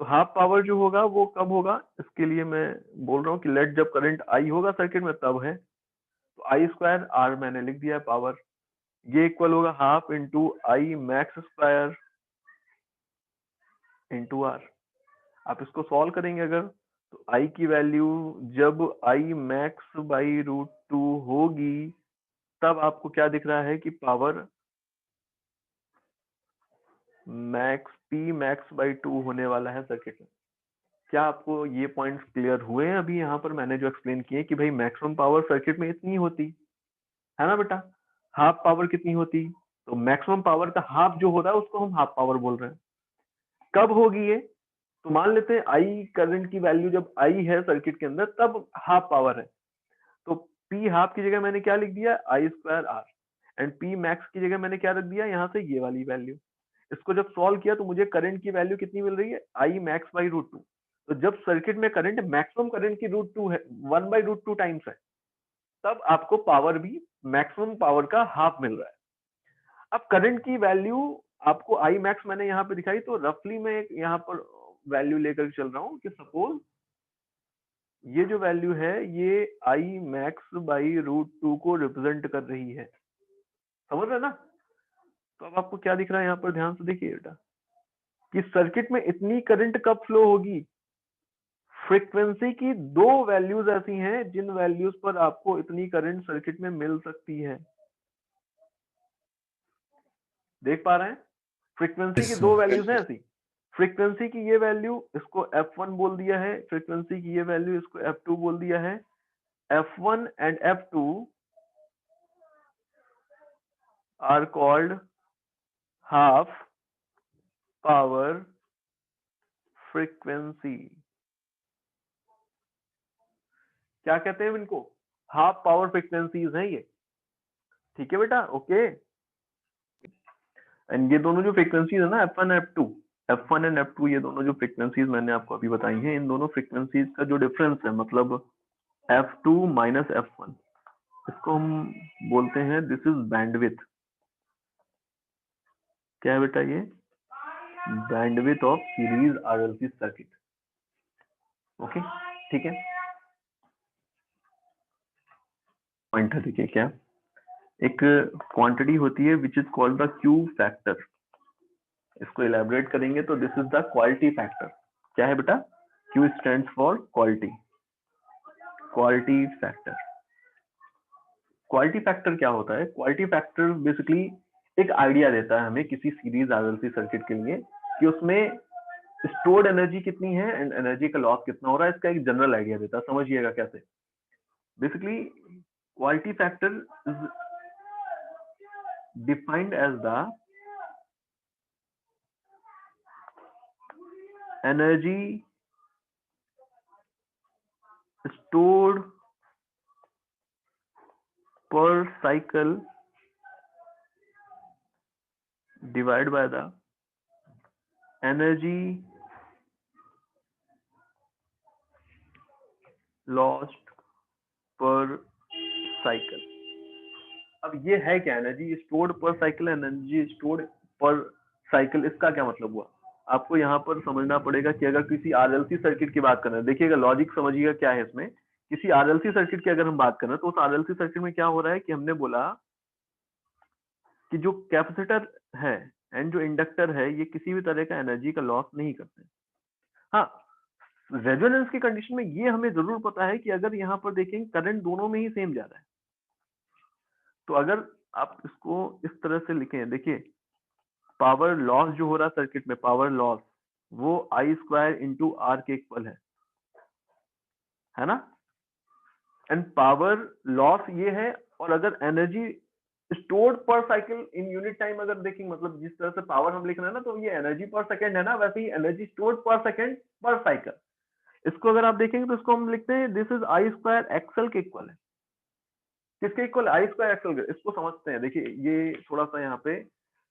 [SPEAKER 1] तो हाफ पावर जो होगा वो कब होगा, इसके लिए मैं बोल रहा हूँ कि लेट जब करंट आई होगा सर्किट में तब है, तो आई स्क्वायर आर मैंने लिख दिया है पावर, ये इक्वल होगा half into I max square into R. आप इसको सॉल्व करेंगे अगर, तो आई की वैल्यू जब आई मैक्स बाई रूट 2 होगी तब आपको क्या दिख रहा है कि power max P max by 2 होने वाला है सर्किट में। क्या आपको ये पॉइंट्स क्लियर हुए हैं अभी यहाँ पर मैंने जो एक्सप्लेन किए कि भाई मैक्सिमम पावर सर्किट में इतनी होती है ना बेटा, हाफ पावर कितनी होती, तो मैक्सिमम पावर का हाफ जो हो रहा है उसको हम हाफ पावर बोल रहे हैं। कब होगी ये, तो मान लेते हैं आई करंट की वैल्यू जब आई है सर्किट के अंदर तब हाफ पावर है, तो पी हाफ की जगह मैंने क्या लिख दिया I square R, and P max की जगह मैंने क्या रख दिया यहाँ से ये वाली वैल्यू। इसको जब सॉल्व किया तो मुझे करंट की वैल्यू कितनी मिल रही है, I max by root two. तो जब सर्किट में करंट मैक्सिमम करंट की रूट टू है, 1/√2 टाइम्स है, तब आपको पावर भी मैक्सिमम पावर का हाफ मिल रहा है। अब करंट की वैल्यू आपको आई मैक्स मैंने यहाँ पे दिखाई, तो रफली मैं यहाँ पर वैल्यू लेकर चल रहा हूँ कि सपोज ये जो वैल्यू है ये I max by root two को रिप्रेजेंट कर रही है, समझ रहे ना। तो अब आपको क्या दिख रहा है यहाँ पर, ध्यान से देखिए बेटा कि सर्किट में इतनी करंट कब फ्लो होगी, फ्रीक्वेंसी की दो वैल्यूज ऐसी हैं जिन वैल्यूज पर आपको इतनी करंट सर्किट में मिल सकती है। देख पा रहे हैं, फ्रीक्वेंसी की दो वैल्यूज हैं ऐसी, फ्रीक्वेंसी की ये वैल्यू इसको f1 बोल दिया है, फ्रीक्वेंसी की ये वैल्यू इसको f2 बोल दिया है। f1 and f2 are called half power frequency. क्या कहते हैं इनको, हाफ पावर फ्रीक्वेंसीज हैं ये, ठीक है बेटा, ओके। एंड ये दोनों जो फ्रीक्वेंसीज है ना f1 f1 एंड f2, ये दोनों जो फ्रीक्वेंसीज मैंने आपको अभी बताई हैं, इन दोनों फ्रीक्वेंसीज का जो डिफरेंस है मतलब f2 माइनस f1, इसको हम बोलते हैं दिस इज बैंडविथ। क्या है बेटा ये, bandwidth of series RLC circuit, okay ठीक है। पॉइंट है, देखिए क्या एक क्वांटिटी होती है which is called the Q factor, इसको इलेबोरेट करेंगे तो this is the quality factor. क्या है बेटा, Q stands for quality, quality factor. Quality factor क्या होता है, क्वालिटी फैक्टर बेसिकली एक आइडिया देता है हमें किसी सीरीज आरएलसी सर्किट के लिए कि उसमें स्टोर्ड एनर्जी कितनी है एंड एनर्जी का लॉस कितना हो रहा है, इसका एक जनरल आइडिया देता है। समझिएगा कैसे, basically quality factor is defined as the energy stored per cycle divided by the energy lost per cycle। अब ये है क्या, एनर्जी स्टोर्ड पर साइकिल, एनर्जी स्टोर्ड पर साइकिल, इसका क्या मतलब हुआ, आपको यहाँ पर समझना पड़ेगा कि अगर किसी आरएलसी सर्किट की बात कर रहे हैं, देखिएगा लॉजिक समझिएगा क्या है इसमें। किसी आरएलसी सर्किट की अगर हम बात कर रहे हैं तो उस आरएलसी सर्किट में क्या हो रहा है कि हमने बोला कि जो कैपेसिटर है एंड जो इंडक्टर है ये किसी भी तरह का एनर्जी का लॉस नहीं करते। हाँ, रेजोनेंस की कंडीशन में ये हमें जरूर पता है कि अगर यहाँ पर देखें करंट दोनों में ही सेम जा रहा है, तो अगर आप इसको इस तरह से लिखें, देखिए पावर लॉस जो हो रहा है सर्किट में, पावर लॉस वो आई स्क्वायर इंटू आर के इक्वल है ना, एंड पावर लॉस ये है। और अगर एनर्जी स्टोर्ड पर साइकिल इन यूनिट टाइम अगर देखेंगे, मतलब जिस तरह से पावर हम लिख रहे हैं ना, तो ये एनर्जी पर सेकंड है ना, वैसे ही एनर्जी स्टोर्ड पर सेकंड पर साइकिल। इसको अगर आप देखेंगे तो इसको हम लिखते हैं this is I square XL के इक्वल है। किसके इक्वल, आई स्क्वायर एक्सएल। इसको समझते हैं, देखिए ये थोड़ा सा यहाँ पे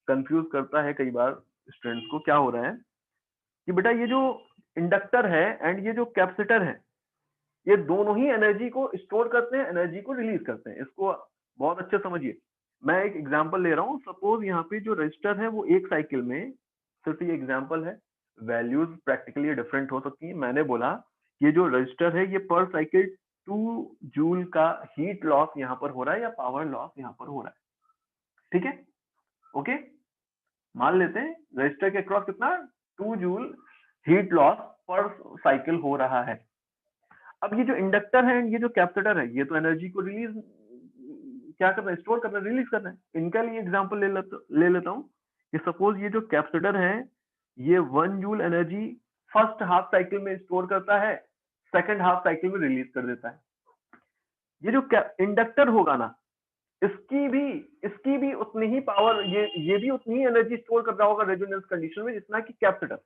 [SPEAKER 1] कंफ्यूज करता है कई बार स्टूडेंट्स को। क्या हो रहा है कि बेटा ये जो इंडक्टर है एंड ये जो कैपेसिटर है, ये दोनों ही एनर्जी को स्टोर करते हैं, एनर्जी को रिलीज करते हैं। इसको बहुत अच्छे समझिए, मैं एक एग्जांपल ले रहा हूँ। सपोज यहाँ पे जो रजिस्टर है वो एक साइकिल में, सिर्फ ये एग्जांपल है, वैल्यूज प्रैक्टिकली डिफरेंट हो सकती है। मैंने बोला ये जो रजिस्टर है ये पर साइकिल 2 जूल का हीट लॉस यहाँ पर हो रहा है या पावर लॉस यहाँ पर हो रहा है, ठीक है ओके। मान लेते हैं रजिस्टर के अक्रॉस कितना 2 जूल हीट लॉस पर साइकिल हो रहा है। अब ये जो इंडक्टर है ये जो कैपेसिटर है, ये तो एनर्जी को रिलीज क्या कर रहे हैं, स्टोर कर रहे हैं, रिलीज कर रहे हैं। इनका लिए एग्जांपल ले लेता हूँ कि सपोज ये जो कैपेसिटर है ये 1 joule energy first half cycle में स्टोर करता है, सेकंड हाफ साइकिल में रिलीज कर देता है। ये जो इंडक्टर होगा ना, इसकी भी उतनी ही पावर, ये भी उतनी ही एनर्जी स्टोर कर रहा होगा रेजोनेंस कंडीशन में जितना कि कैपेसिटर।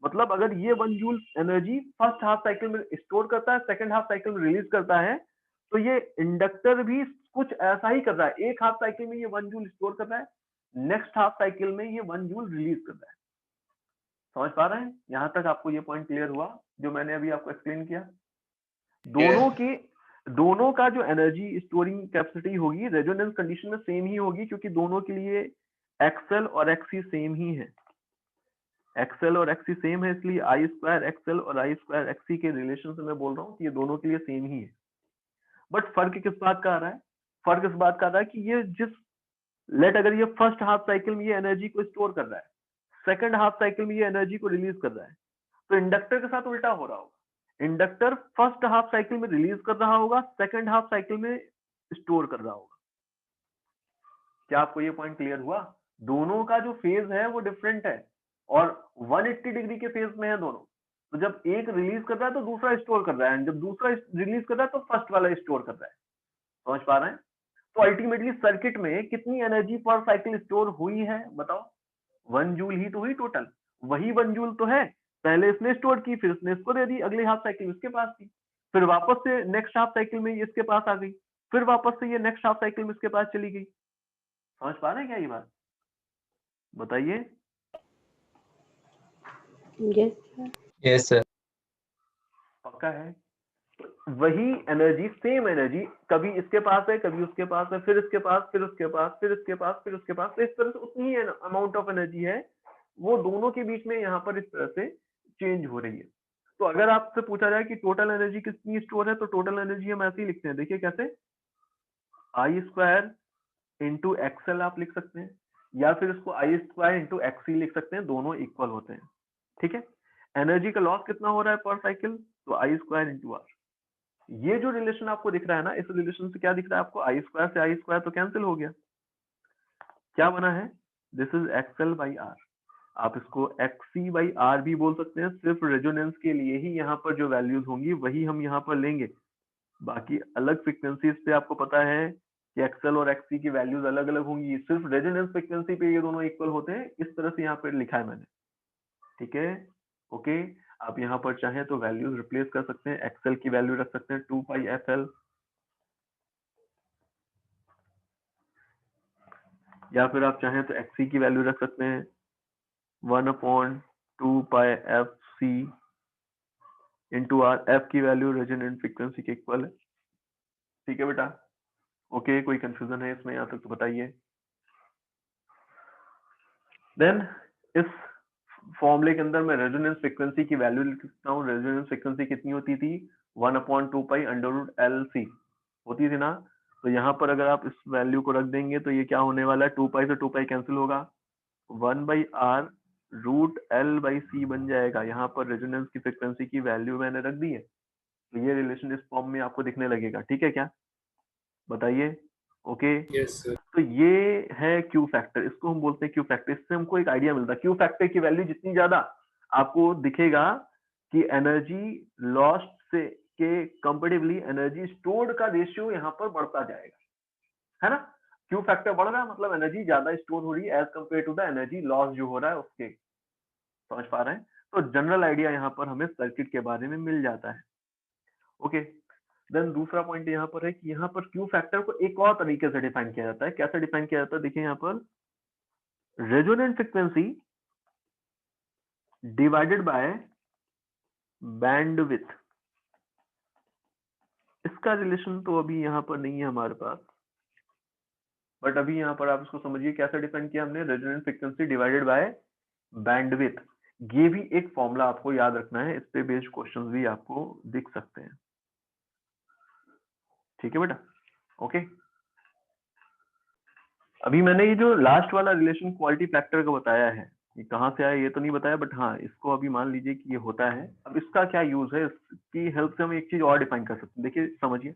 [SPEAKER 1] मतलब अगर ये 1 joule energy first half cycle में स्टोर करता है, सेकंड हाफ साइकिल में रिलीज करता है, तो ये इंडक्टर भी कुछ ऐसा ही कर रहा है। एक हाफ साइकिल में ये 1 जूल स्टोर कर रहा है, नेक्स्ट हाफ साइकिल में ये 1 जूल रिलीज कर रहा है। समझ पा रहे हैं? यहां तक आपको ये पॉइंट क्लियर हुआ जो मैंने अभी आपको एक्सप्लेन किया? दोनों का जो एनर्जी स्टोरिंग कैपेसिटी होगी रेजोनेंस कंडीशन में सेम ही होगी, क्योंकि दोनों के लिए एक्सएल और एक्सी सेम ही है। एक्सएल और एक्सी सेम है, इसलिए आई स्क्वायर एक्सएल और आई स्क्वायर एक्सी के रिलेशन से मैं बोल रहा हूँ कि ये दोनों के लिए सेम ही है। बट फर्क किस बात का आ रहा है? फर्क इस बात का आ रहा है कि ये अगर ये फर्स्ट हाफ साइकिल में ये एनर्जी को स्टोर कर रहा है, सेकंड हाफ साइकिल में ये एनर्जी को रिलीज कर रहा है, तो इंडक्टर के साथ उल्टा हो रहा होगा। इंडक्टर फर्स्ट हाफ साइकिल में रिलीज कर रहा होगा, सेकंड हाफ साइकिल में स्टोर कर रहा होगा। क्या आपको ये पॉइंट क्लियर हुआ? दोनों का जो फेज है वो डिफरेंट है और 180 डिग्री के फेज में है दोनों। तो जब एक रिलीज कर रहा है तो दूसरा स्टोर कर रहा है, जब दूसरा रिलीज कर रहा है तो फर्स्ट वाला स्टोर कर रहा है। समझ पा रहे हैं? तो अल्टीमेटली सर्किट में कितनी एनर्जी पर साइकिल स्टोर हुई है बताओ? 1 जूल ही तो हुई टोटल। वही 1 जूल तो है, पहले इसने स्टोर की, फिर इसने इसको दे दी, अगली हाफ साइकिल इसके पास थी, फिर वापस से नेक्स्ट हाफ साइकिल में ये इसके पास आ गई, फिर वापस से ये नेक्स्ट हाफ साइकिल में इसके पास चली गई। समझ पा रहे हैं क्या ये बात? बताइए।
[SPEAKER 2] Yes sir.
[SPEAKER 1] पक्का है? वही एनर्जी, सेम एनर्जी, कभी इसके पास है, कभी उसके पास है, फिर इसके पास, फिर उसके पास, फिर इसके पास, फिर उसके पास, तो इस तरह से उतनी ही अमाउंट ऑफ एनर्जी है, वो दोनों के बीच में यहाँ पर इस तरह से चेंज हो रही है। तो अगर आपसे पूछा जाए कि टोटल एनर्जी कितनी स्टोर है, तो टोटल एनर्जी हम ऐसे ही लिखते हैं, देखिए कैसे, आई स्क्वायर इंटू एक्सएल आप लिख सकते हैं, या फिर इसको आई स्क्वायर इंटू एक्सी लिख सकते हैं, दोनों इक्वल होते हैं। ठीक है? एनर्जी का लॉस कितना हो रहा है पर साइकिल, तो आई स्क्वायर इंटू आर। ये जो रिलेशन आपको दिख रहा है ना, इस रिलेशन से क्या दिख रहा है आपको? आई स्क्वायर से आई स्क्वायर तो कैंसिल हो गया, क्या बना है? This is XL by R. आप इसको एक्सी बाई आर भी बोल सकते हैं, सिर्फ रेजोनेंस के लिए ही यहाँ पर जो वैल्यूज होंगी वही हम यहाँ पर लेंगे। बाकी अलग फ्रीक्वेंसीज पे आपको पता है कि एक्सएल और एक्सी की वैल्यूज अलग अलग होंगी, सिर्फ रेजोनेंस फ्रीक्वेंसी पे ये दोनों इक्वल होते हैं, इस तरह से यहाँ पर लिखा है मैंने। ठीक है? ओके, आप यहाँ पर चाहें तो वैल्यूज रिप्लेस कर सकते हैं, एक्सएल की वैल्यू रख सकते हैं 2 पाई एफ एल, या फिर आप चाहें तो एक्सी की वैल्यू रख सकते हैं 1/2 pi F C into R. F की वैल्यू रेजोनेंट फ्रीक्वेंसी के इक्वल है। ठीक है बेटा? ओके, कोई कंफ्यूजन है इसमें यहाँ तक तो बताइए। देन इस फॉर्मूले के अंदर मैं रेजोनेंस फ्रीक्वेंसी की वैल्यू लिख सकता हूँ। रेजोनेंस फ्रीक्वेंसी कितनी होती थी? 1/2 pi under root L C होती थी ना। तो यहाँ पर अगर आप इस वैल्यू को रख देंगे तो ये क्या होने वाला है? 2 पाई से 2 पाई कैंसिल होगा, 1/r रूट एल बाई सी बन जाएगा। यहाँ पर रेजोनेंस की फ्रीक्वेंसी की वैल्यू मैंने रख दी है, तो ये रिलेशन इस फॉर्म में आपको दिखने लगेगा। ठीक है क्या? बताइए। Okay,
[SPEAKER 2] yes sir.
[SPEAKER 1] तो ये है क्यू फैक्टर, इसको हम बोलते हैं क्यू फैक्टर। इससे हमको एक आइडिया मिलता है, क्यू फैक्टर की वैल्यू जितनी ज्यादा आपको दिखेगा कि एनर्जी लॉस्ट से के कंपेरेटिवली एनर्जी स्टोर्ड का रेशियो यहाँ पर बढ़ता जाएगा, है ना? क्यू फैक्टर बढ़ रहा है मतलब एनर्जी ज्यादा स्टोर हो रही है as compare to the energy loss जो हो रहा है उसके। समझ पा रहे हैं? तो जनरल आइडिया यहाँ पर हमें सर्किट के बारे में मिल जाता है। ओके, देन दूसरा पॉइंट यहाँ पर है कि यहाँ पर क्यू फैक्टर को एक और तरीके से डिफाइन किया जाता है। कैसे डिफाइन किया जाता है? देखिए यहाँ पर resonant frequency divided by bandwidth, इसका रिलेशन तो अभी यहाँ पर नहीं है हमारे पास, बट अभी यहाँ पर आप इसको समझिए कैसे डिफाइन किया हमने। Resonant frequency divided by bandwidth, ये भी एक फॉर्मूला आपको याद रखना है, इस पे बेस्ड क्वेश्चंस भी आपको दिख सकते हैं। ठीक है बेटा? ओके, अभी मैंने ये जो लास्ट वाला रिलेशन क्वालिटी फैक्टर का बताया है, ये कहाँ से आया ये तो नहीं बताया, बट हाँ इसको अभी मान लीजिए कि ये होता है। अब इसका क्या यूज है, इसकी हेल्प से हम एक चीज और डिफाइन कर सकते हैं। देखिए समझिए,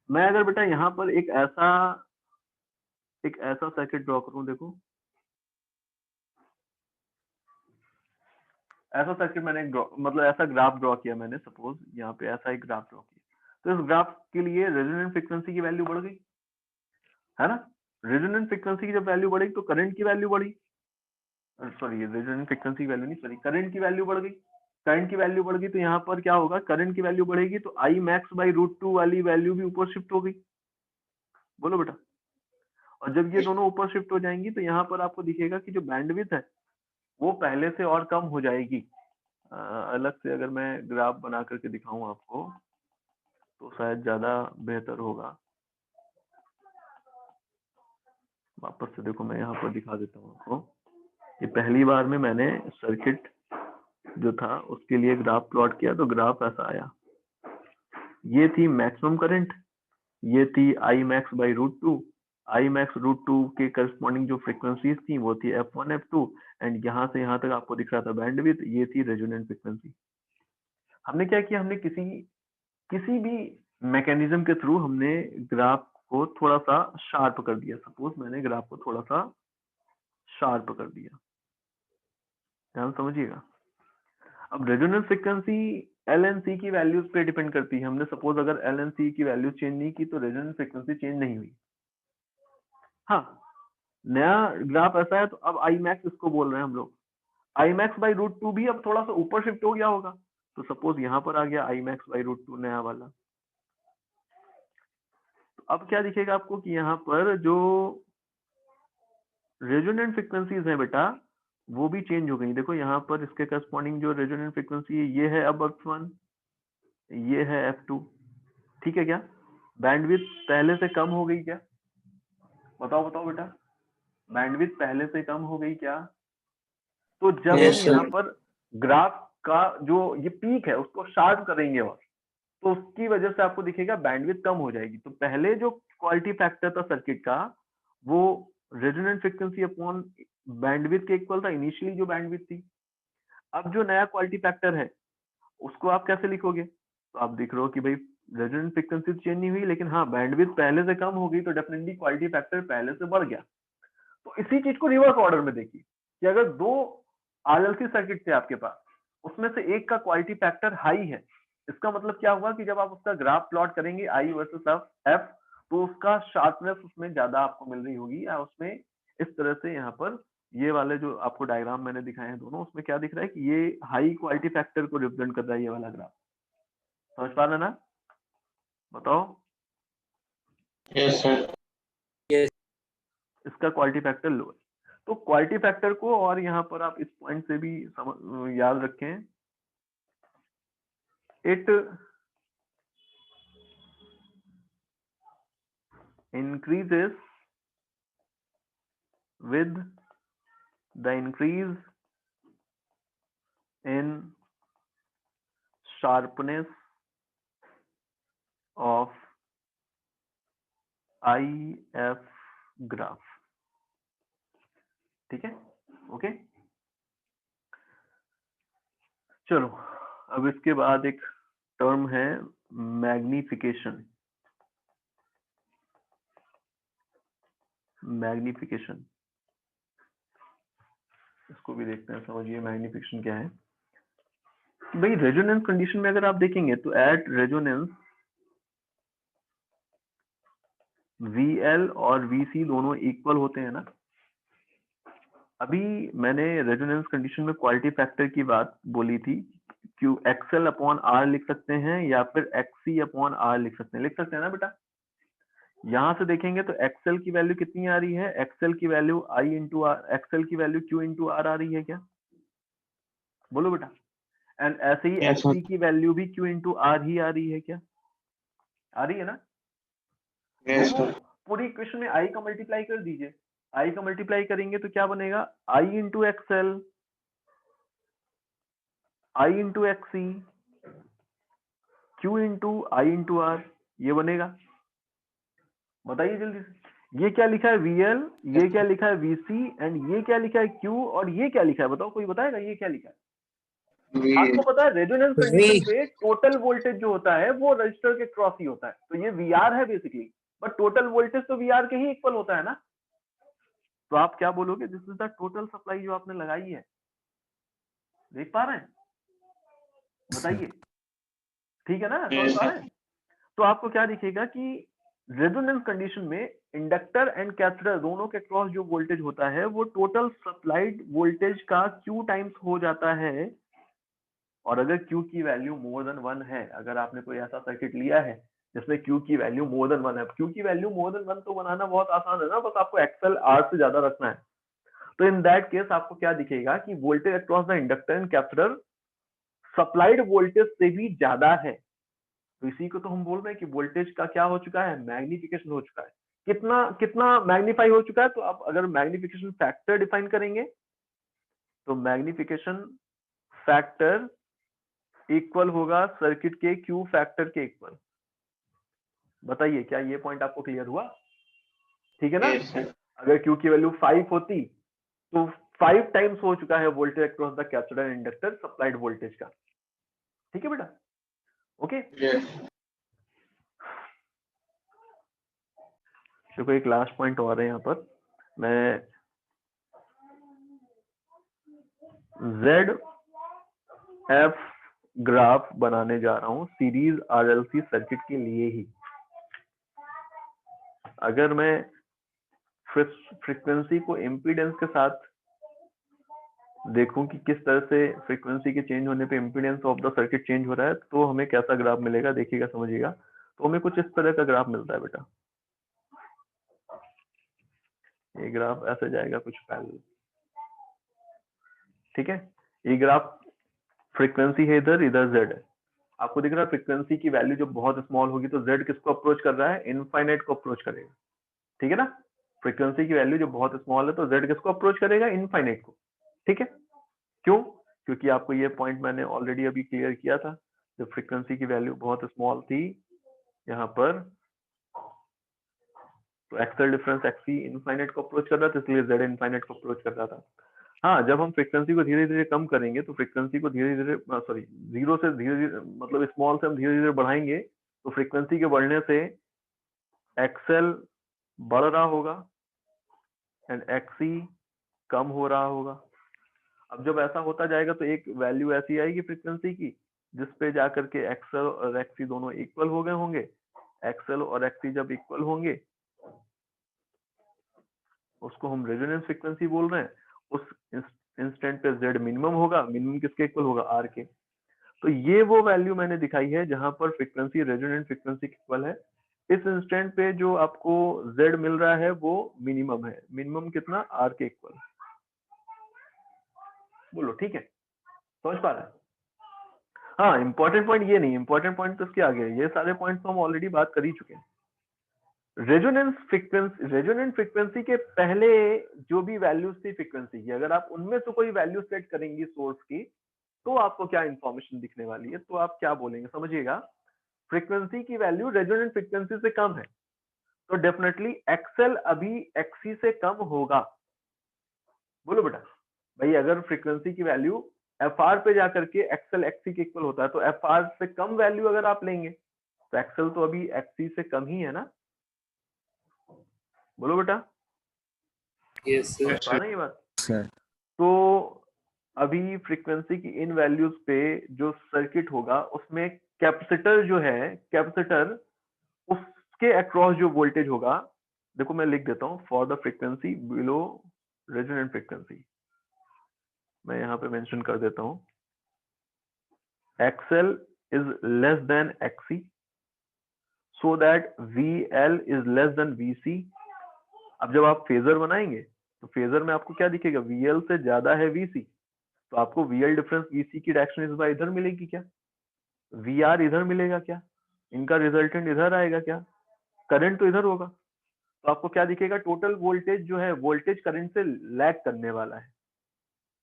[SPEAKER 1] मैं अगर बेटा यहाँ पर एक ऐसा सर्किट ड्रॉ करूं, देखो ऐसा सर्किट मैंने मतलब ऐसा ग्राफ ड्रॉ किया मैंने, सपोज यहाँ पे ऐसा एक ग्राफ ड्रॉ किया, तो इस ग्राफ के लिए रेजोनेंट फ्रीक्वेंसी की वैल्यू बढ़ गई, है ना। रेजोनेंट फ्रीक्वेंसी की जब वैल्यू बढ़ेगी तो करंट की वैल्यू बढ़ी, सॉरी रेजोनेंट फ्रीक्वेंसी की वैल्यू नहीं, सॉरी करंट की वैल्यू बढ़ गई। करंट की वैल्यू बढ़ गई तो यहाँ पर क्या होगा, करंट की वैल्यू बढ़ेगी तो आई मैक्स बाई √2 वाली वैल्यू भी ऊपर शिफ्ट हो गई। बोलो बेटा। और जब ये दोनों ऊपर शिफ्ट हो जाएंगी तो यहाँ पर आपको दिखेगा कि जो बैंडविड्थ है वो पहले से और कम हो जाएगी। अलग से अगर मैं ग्राफ बना करके दिखाऊं आपको तो शायद ज्यादा बेहतर होगा। वापस से देखो, मैं यहाँ पर दिखा देता हूँ आपको। ये पहली बार में मैंने सर्किट जो था उसके लिए ग्राफ प्लॉट किया तो ग्राफ ऐसा आया। ये थी मैक्सिमम करंट, ये थी आई मैक्स बाई √2। आई मैक्स √2 के करस्पॉन्डिंग जो फ्रीक्वेंसीज थी वो थी f1 f2, एंड यहाँ से यहाँ तक आपको दिख रहा था बैंडविड्थ, ये थी रेजोनेंट फ्रीक्वेंसी। हमने क्या किया, हमने किसी भी मैकेनिज्म के थ्रू हमने ग्राफ को थोड़ा सा शार्प कर दिया। सपोज मैंने ग्राफ को थोड़ा सा शार्प कर दिया, ध्यान समझिएगा। अब रेजोनेंस फ्रीक्वेंसी एल एंड सी की वैल्यूज पे डिपेंड करती है। हमने सपोज अगर एल एंड सी की वैल्यू चेंज नहीं की तो रेजोनेंस फ्रीक्वेंसी चेंज नहीं हुई। हाँ, नया ग्राफ ऐसा है तो अब आई मैक्स इसको बोल रहे हैं हम लोग। आई मैक्स बाई √2 भी अब थोड़ा सा ऊपर शिफ्ट हो गया होगा, तो सपोज यहाँ पर आ गया आई मैक्स बाई √2 नया वाला। तो अब क्या दिखेगा आपको कि यहाँ पर जो रेजोनेंट फ्रीक्वेंसीज है बेटा वो भी चेंज हो गई। देखो यहाँ पर इसके करस्पॉन्डिंग जो रेजोनेंट फ्रीक्वेंसी है ये है अब f1, ये है f2, ठीक है क्या। बैंडविड्थ पहले से कम हो गई क्या, बताओ बताओ बेटा, बैंडविड्थ पहले से कम हो गई क्या। तो जब
[SPEAKER 2] Yes,
[SPEAKER 1] हम यहाँ
[SPEAKER 2] sir.
[SPEAKER 1] पर ग्राफ का जो ये पीक है उसको शार्प करेंगे और तो उसकी वजह से आपको दिखेगा बैंडविड्थ कम हो जाएगी। तो पहले जो क्वालिटी फैक्टर था सर्किट का वो रेजोनेंट फ्रीक्वेंसी अपॉन बैंडविड्थ के इक्वल था, इनिशियली जो बैंडविड्थ थी। अब जो नया क्वालिटी फैक्टर है उसको आप कैसे लिखोगे, तो आप देख रहे हो कि भाई रेजोनेंट फ्रीक्वेंसी चेंज नहीं हुई लेकिन हाँ बैंडविड्थ पहले से कम हो गई, तो डेफिनेटली क्वालिटी फैक्टर पहले से बढ़ गया। तो इसी चीज को रिवर्स ऑर्डर में देखिए कि अगर दो आरएलसी सर्किट थे आपके पास, उसमें से एक का क्वालिटी फैक्टर हाई है, इसका मतलब क्या हुआ कि जब आप उसका ग्राफ प्लॉट करेंगे आई वर्सेस एफ, तो उसका शार्पनेस उसमें ज्यादा आपको मिल रही होगी, या उसमें इस तरह से यहाँ पर ये वाले जो आपको डायग्राम मैंने दिखाए हैं दोनों, उसमें क्या दिख रहा है कि ये हाई क्वालिटी फैक्टर को रिप्रेजेंट कर रहा है ये वाला ग्राफ। समझ पा रहे ना, बताओ।
[SPEAKER 2] Yes, sir. Yes.
[SPEAKER 1] इसका क्वालिटी फैक्टर लो है, तो क्वालिटी फैक्टर को और यहाँ पर आप इस पॉइंट से भी याद रखें, it increases with the increase in sharpness of IF graph। ठीक है, ओके। चलो अब इसके बाद एक टर्म है मैग्निफिकेशन। मैग्निफिकेशन इसको भी देखते हैं, समझिए मैग्निफिकेशन क्या है। भाई रेजोनेंस कंडीशन में अगर आप देखेंगे तो एट रेजोनेंस VL और VC दोनों इक्वल होते हैं ना। अभी मैंने रेजोनेंस कंडीशन में क्वालिटी फैक्टर की बात बोली थी, क्यू XL अपॉन R लिख सकते हैं या फिर XC अपॉन R लिख सकते हैं, लिख सकते हैं ना बेटा। यहां से देखेंगे तो XL की वैल्यू कितनी आ रही है, XL की value I into R, XL की वैल्यू Q इंटू R आ रही है क्या, बोलो बेटा। एंड ऐसे ही
[SPEAKER 2] Yes, sir.
[SPEAKER 1] XC की वैल्यू भी Q इंटू R ही आ रही है क्या, आ रही है ना।
[SPEAKER 2] Yes,
[SPEAKER 1] दोनों
[SPEAKER 2] sir.
[SPEAKER 1] पूरी इक्वेशन में I का मल्टीप्लाई कर दीजिए, I का मल्टीप्लाई करेंगे तो क्या बनेगा, I into XL, I into XC, Q into I into R, ये बनेगा। बताइए जल्दी से, ये क्या लिखा है VL, ये क्या लिखा है VC, एंड ये क्या लिखा है Q, और ये क्या लिखा है, बताओ कोई बताएगा ये क्या लिखा है। आपको पता है रेजोनेंस कंडीशन पे टोटल वोल्टेज जो होता है वो रजिस्टर के क्रॉस ही होता है, तो ये VR है बेसिकली, बट टोटल वोल्टेज तो VR के ही इक्वल होता है ना। तो आप क्या बोलोगे, this is the total supply जो आपने लगाई है, देख पा रहे हैं? बताइए, ठीक है ना?
[SPEAKER 2] Yes,
[SPEAKER 1] समझ पा रहे हैं? तो आपको क्या दिखेगा कि रेजोनेंस कंडीशन में इंडक्टर एंड कैपेसिटर दोनों के क्रॉस जो वोल्टेज होता है वो टोटल सप्लाइड वोल्टेज का Q टाइम्स हो जाता है। और अगर Q की वैल्यू मोर देन 1 है, अगर आपने कोई ऐसा सर्किट लिया है जिसमें Q की वैल्यू मोर देन 1 है, Q की वैल्यू मोर देन 1 तो बनाना बहुत आसान है ना, बस आपको एक्सेल R से ज्यादा रखना है। तो इन दैट केस आपको क्या दिखेगा कि voltage across the inductor and capacitor supplied voltage से भी ज्यादा है। तो इसी को तो हम बोल रहे हैं कि वोल्टेज का क्या हो चुका है, मैग्निफिकेशन हो चुका है। कितना कितना मैग्नीफाई हो चुका है? तो आप अगर मैग्निफिकेशन फैक्टर डिफाइन करेंगे तो मैग्निफिकेशन फैक्टर इक्वल होगा सर्किट के Q फैक्टर के इक्वल। बताइए क्या ये पॉइंट आपको क्लियर हुआ? ठीक है ना?
[SPEAKER 2] yes, sir.
[SPEAKER 1] अगर Q की वैल्यू 5 होती तो 5 टाइम्स हो चुका है voltage across the capacitor and inductor supplied voltage का। ठीक है बेटा? ओके।
[SPEAKER 2] Yes.
[SPEAKER 1] देखो एक लास्ट पॉइंट और है यहाँ पर, मैं ZF ग्राफ बनाने जा रहा हूँ सीरीज RLC सर्किट के लिए ही। अगर मैं फ्रीक्वेंसी को इम्पीडेंस के साथ देखूं कि किस तरह से फ्रीक्वेंसी के चेंज होने पे impedance of the circuit change हो रहा है, तो हमें कैसा ग्राफ मिलेगा देखिएगा, समझिएगा। तो हमें कुछ इस तरह का ग्राफ मिलता है बेटा। ये ग्राफ ऐसे जाएगा कुछ पैरेलल, ठीक है। ये ग्राफ फ्रीक्वेंसी है इधर, इधर Z है। आपको दिख रहा है फ्रीक्वेंसी की वैल्यू जब बहुत स्मॉल होगी तो Z किसको अप्रोच कर रहा है? इनफाइनाइट को अप्रोच करेगा, ठीक है ना। फ्रीक्वेंसी की वैल्यू जब बहुत स्मॉल है तो Z किसको अप्रोच करेगा? इनफाइनाइट को, ठीक है। क्यों? क्योंकि आपको ये पॉइंट मैंने ऑलरेडी अभी क्लियर किया था, जब फ्रीक्वेंसी की वैल्यू बहुत स्मॉल थी यहाँ पर तो एक्सेल डिफरेंस XC इनफाइनाइट को अप्रोच कर रहा था, इसलिए Z इनफाइनाइट को अप्रोच कर रहा था। हाँ, जब हम फ्रीक्वेंसी को धीरे धीरे कम करेंगे तो फ्रीक्वेंसी को धीरे धीरे सॉरी जीरो से धीरे धीरे मतलब स्मॉल से हम धीरे धीरे बढ़ाएंगे तो फ्रीक्वेंसी के बढ़ने से एक्सेल बढ़ रहा होगा एंड XC कम हो रहा होगा। अब जब ऐसा होता जाएगा तो एक वैल्यू ऐसी आएगी फ्रीक्वेंसी की जिसपे जाकर के एक्सेल और XC दोनों इक्वल हो गए होंगे। एक्सेल और XC जब इक्वल होंगे उसको हम रेजोनेंस फ्रीक्वेंसी बोल रहे हैं। उस इंस्टेंट पे Z मिनिमम होगा, मिनिमम किसके इक्वल होगा? R के। तो ये वो वैल्यू मैंने दिखाई है जहां पर फ्रीक्वेंसी रेजोनेंट फ्रीक्वेंसी इक्वल है। इस इंस्टेंट पे जो आपको Z मिल रहा है वो मिनिमम है। मिनिमम कितना? R के इक्वल। बोलो ठीक है, समझ पा रहे हैं? हाँ, इंपॉर्टेंट पॉइंट ये नहीं, इंपॉर्टेंट पॉइंट तो इसके आगे है। ये सारे पॉइंट तो हम ऑलरेडी बात कर ही चुके हैं। रेजोनेंस फ्रीक्वेंसी, रेजोनेंट फ्रीक्वेंसी के पहले जो भी वैल्यूज थी फ्रीक्वेंसी की, अगर आप उनमें से कोई वैल्यू सेट करेंगी सोर्स की तो आपको क्या इंफॉर्मेशन दिखने वाली है? तो आप क्या बोलेंगे? समझिएगा, फ्रीक्वेंसी की वैल्यू रेजोनेंट फ्रीक्वेंसी से कम है तो डेफिनेटली एक्सेल अभी XC से कम होगा। बोलो बेटा भाई, अगर फ्रीक्वेंसी की वैल्यू FR पे जाकर के एक्सेल XC के इक्वल होता है तो FR से कम वैल्यू अगर आप लेंगे तो एक्सेल तो अभी XC से कम ही है ना। बोलो बेटा।
[SPEAKER 2] Yes, sir.
[SPEAKER 1] समझ पा रहे हैं ये बात?
[SPEAKER 3] सर
[SPEAKER 1] तो अभी फ्रीक्वेंसी की इन वैल्यूज पे जो सर्किट होगा उसमें कैपेसिटर जो है, कैपेसिटर उसके अक्रॉस जो वोल्टेज होगा, देखो मैं लिख देता हूँ, for the frequency below resonant frequency, मैं यहाँ पे मेंशन कर देता हूँ XL is less than XC so that VL is less than VC। अब जब आप फेजर बनाएंगे तो फेजर में आपको क्या दिखेगा? VL से ज्यादा है VC, तो आपको VL डिफरेंस VC की डायरेक्शन इस बार इधर मिलेगी क्या? VR इधर मिलेगा क्या? इनका रिजल्टेंट इधर आएगा क्या? करंट तो इधर होगा, तो आपको क्या दिखेगा? टोटल वोल्टेज जो है वोल्टेज करंट से लैग करने वाला है।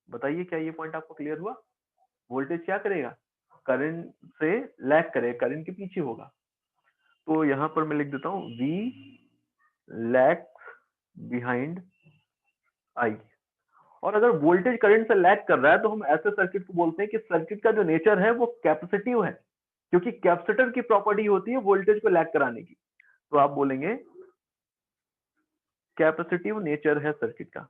[SPEAKER 1] बताइए क्या ये पॉइंट आपको क्लियर हुआ? वोल्टेज क्या करेगा? करंट से लैग करेगा, करंट के पीछे होगा। तो यहाँ पर मैं लिख देता हूँ V लैग्स बिहाइंड I। और अगर वोल्टेज करंट से लैग कर रहा है तो हम ऐसे सर्किट को बोलते हैं कि सर्किट का जो नेचर है वो कैपेसिटिव है, क्योंकि कैपेसिटर की प्रॉपर्टी होती है वोल्टेज को लैग कराने की। तो आप बोलेंगे कैपेसिटिव नेचर है सर्किट का।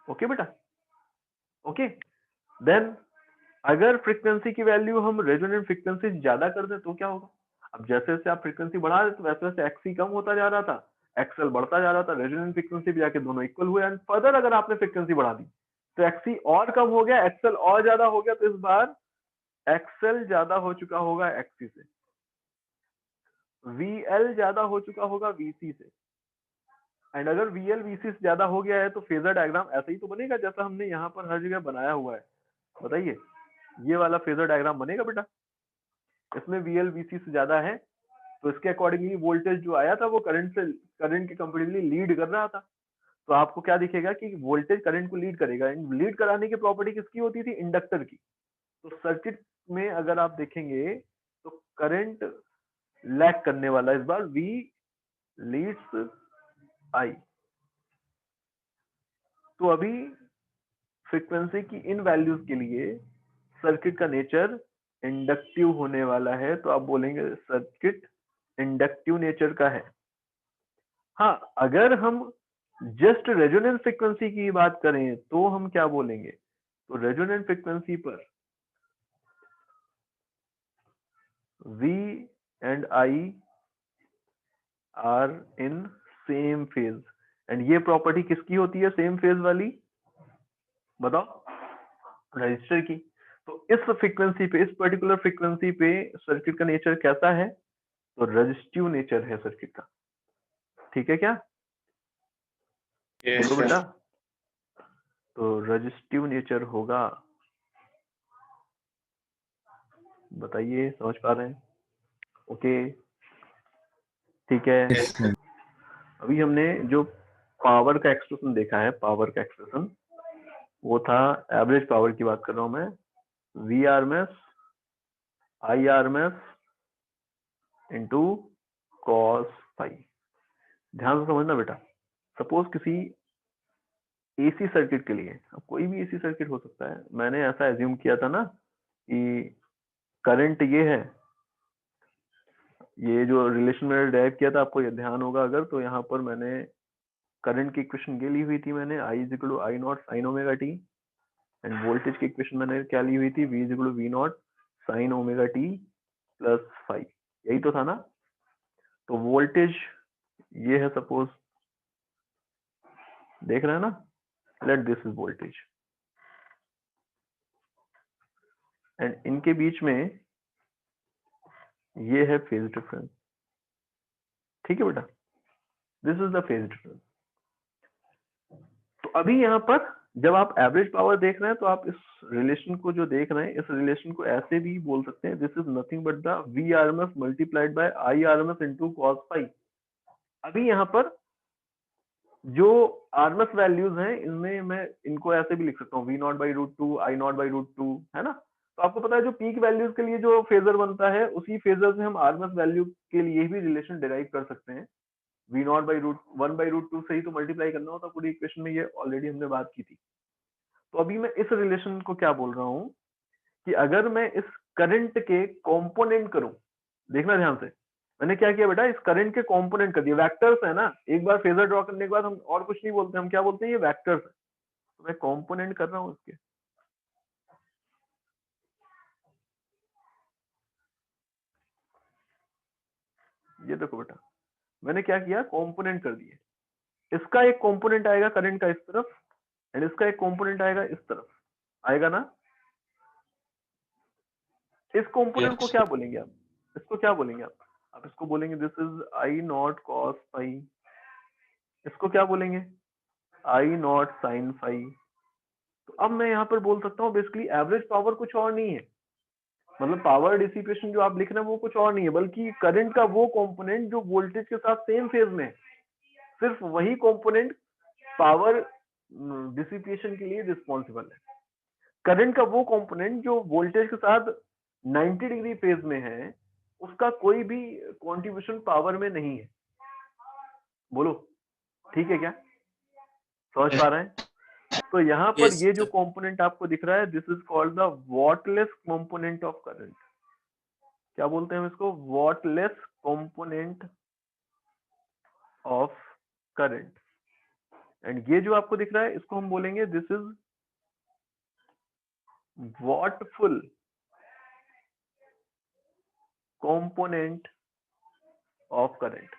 [SPEAKER 1] ओके बेटा, ओके। देन अगर फ्रीक्वेंसी की वैल्यू हम रेजोनेंट फ्रीक्वेंसी ज्यादा कर दें तो क्या होगा? अब जैसे जैसे आप फ्रीक्वेंसी बढ़ा रहे तो वैसे वैसे एक्सी कम होता जा रहा था, एक्सएल बढ़ता जा रहा था, रेजोनेंट फ्रीक्वेंसी भी जाके दोनों इक्वल हुए। एंड फर्दर अगर आपने फ्रीक्वेंसी बढ़ा दी तो एक्सी और कम हो गया, एक्सएल और ज्यादा हो गया, तो इस बार एक्सएल ज्यादा हो चुका होगा एक्सी से, वीएल ज्यादा हो चुका होगा वीसी से। एंड अगर वीएल वीसी से ज्यादा हो गया है तो फेजर डायग्राम ऐसा ही तो बनेगा जैसा हमने यहाँ पर हर जगह बनाया हुआ है। बताइए, ये वाला फेजर डायग्राम बनेगा बेटा? इसमें वीएल वीसी से ज्यादा है तो इसके अकॉर्डिंगली वोल्टेज जो आया था वो करंट के कंपेरेटिवली लीड कर रहा था। तो आपको क्या दिखेगा कि वोल्टेज करंट को लीड करेगा। लीड कराने की प्रॉपर्टी किसकी होती थी? इंडक्टर की। तो सर्किट में अगर आप देखेंगे तो करंट लैग करने वाला, इस बार V लीड्स I। तो अभी फ्रीक्वेंसी की इन वैल्यूज के लिए सर्किट का नेचर इंडक्टिव होने वाला है, तो आप बोलेंगे सर्किट इंडक्टिव नेचर का है। हाँ, अगर हम जस्ट रेजोनेंस फ्रीक्वेंसी की बात करें तो हम क्या बोलेंगे? तो रेजोनेंट फ्रीक्वेंसी पर V and I are in same phase. And ये प्रॉपर्टी किसकी होती है सेम फेज वाली? बताओ, रजिस्टर की। तो इस फ्रीक्वेंसी पे, इस पर्टिकुलर फ्रीक्वेंसी पे सर्किट का नेचर कैसा है? तो रजिस्टिव नेचर है सर्किट का। ठीक है क्या?
[SPEAKER 2] Yes,
[SPEAKER 1] बोलो
[SPEAKER 2] sir.
[SPEAKER 1] बेटा। तो रजिस्टिव नेचर होगा। बताइए, समझ पा रहे हैं? ओके, ठीक है।
[SPEAKER 2] Yes, sir.
[SPEAKER 1] अभी हमने जो पावर का एक्सप्रेशन देखा है, पावर का एक्सप्रेशन वो था, एवरेज पावर की बात कर रहा हूं मैं, V R M S I R M S into cos phi. ध्यान से समझना बेटा। सपोज किसी एसी सर्किट के लिए, अब कोई भी एसी सर्किट हो सकता है, मैंने ऐसा एज्यूम किया था ना कि करंट ये है, ये जो रिलेशन मैंने डेराइव किया था, आपको ये ध्यान होगा अगर, तो यहाँ पर मैंने करंट की इक्वेशन ये ली हुई थी मैंने, I is equal to I not sine omega T. And voltage की इक्वेशन मैंने क्या ली हुई थी? V is equal to V naught sine omega T plus five. यही तो था ना? तो वोल्टेज ये है, सपोज देख रहे हैं ना, let this is voltage, and इनके बीच में ये है फेज डिफरेंस। ठीक है बेटा, this is the phase difference. तो अभी यहाँ पर जब आप एवरेज पावर देख रहे हैं तो आप इस रिलेशन को जो देख रहे हैं, इस रिलेशन को ऐसे भी बोल सकते हैं, this is nothing but the V R M S multiplied by I R M S into cos phi. अभी यहाँ पर जो आरएमएस वैल्यूज हैं, इनमें मैं इनको ऐसे भी लिख सकता हूँ, V nought by root two, I nought by root two, है ना? तो आपको पता है जो पीक वैल्यूज के लिए जो फेजर बनता है, उसी फेजर से हम आरएमएस वैल्यू के लिए भी रिलेशन डिराइव कर सकते हैं। V nought by root one by root two से ही तो मल्टीप्लाई करना होता पूरी इक्वेशन में, ये ऑलरेडी हमने बात की थी। तो अभी मैं इस रिलेशन को क्या बोल रहा हूँ कि अगर मैं इस करंट के कॉम्पोनेंट करूं, देखना ध्यान से, मैंने क्या किया बेटा, इस करंट के कंपोनेंट कर दिया। वेक्टर्स है ना, एक बार फेजर ड्रॉ करने के बाद हम और कुछ नहीं बोलते, हम क्या बोलते हैं? ये वेक्टर्स है। तो मैं कंपोनेंट कर रहा हूं इसके। ये देखो बेटा, मैंने क्या किया, कंपोनेंट कर दिए। इसका एक कंपोनेंट आएगा करंट का इस तरफ, एंड इसका एक कंपोनेंट आएगा इस तरफ, आएगा ना? इस कंपोनेंट को
[SPEAKER 2] Yes.
[SPEAKER 1] क्या बोलेंगे आप? इसको क्या बोलेंगे आप इसको बोलेंगे this is I nought cos phi. इसको क्या बोलेंगे? I not sine phi. तो अब मैं यहाँ पर बोल सकता हूँ बेसिकली एवरेज पावर कुछ और नहीं है, मतलब पावर डिसिपेशन जो आप लिख रहे हैं वो कुछ और नहीं है, बल्कि करंट का वो कंपोनेंट जो वोल्टेज के साथ सेम फेज में है, सिर्फ वही कंपोनेंट पावर डिसिपेशन के लिए रिस्पॉन्सिबल है। करंट का वो कंपोनेंट जो वोल्टेज के साथ 90 डिग्री फेज में है, उसका कोई भी कॉन्ट्रीब्यूशन पावर में नहीं है। बोलो, ठीक है क्या? समझ पा रहे हैं? तो यहाँ पर
[SPEAKER 2] Yes,
[SPEAKER 1] ये जो
[SPEAKER 2] sir.
[SPEAKER 1] कंपोनेंट आपको दिख रहा है, this is called the wattless component of current. क्या बोलते हैं हम इसको? Wattless component of current. And ये जो आपको दिख रहा है इसको हम बोलेंगे this is wattful component of current.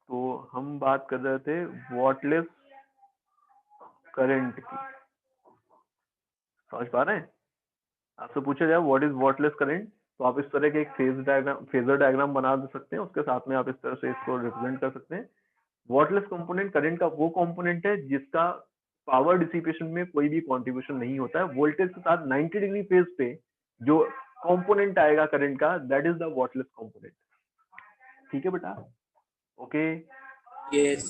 [SPEAKER 1] तो हम बात कर रहे थे वॉटलेस करंट की, समझ पा रहे हैं? आपसे पूछा जाए व्हाट इज वॉटलेस करंट, तो आप इस तरह के एक फेजर डायग्राम बना सकते हैं, उसके साथ में आप इस तरह से इसको रिप्रेजेंट कर सकते हैं। वॉटलेस कंपोनेंट करंट का वो कंपोनेंट है जिसका पावर डिसिपेशन में कोई भी कंट्रीब्यूशन नहीं होता है। वोल्टेज के साथ 90 डिग्री फेज पे जो कंपोनेंट आएगा करंट का, that is the wattless component. ठीक है बेटा? ओके।
[SPEAKER 2] Yes.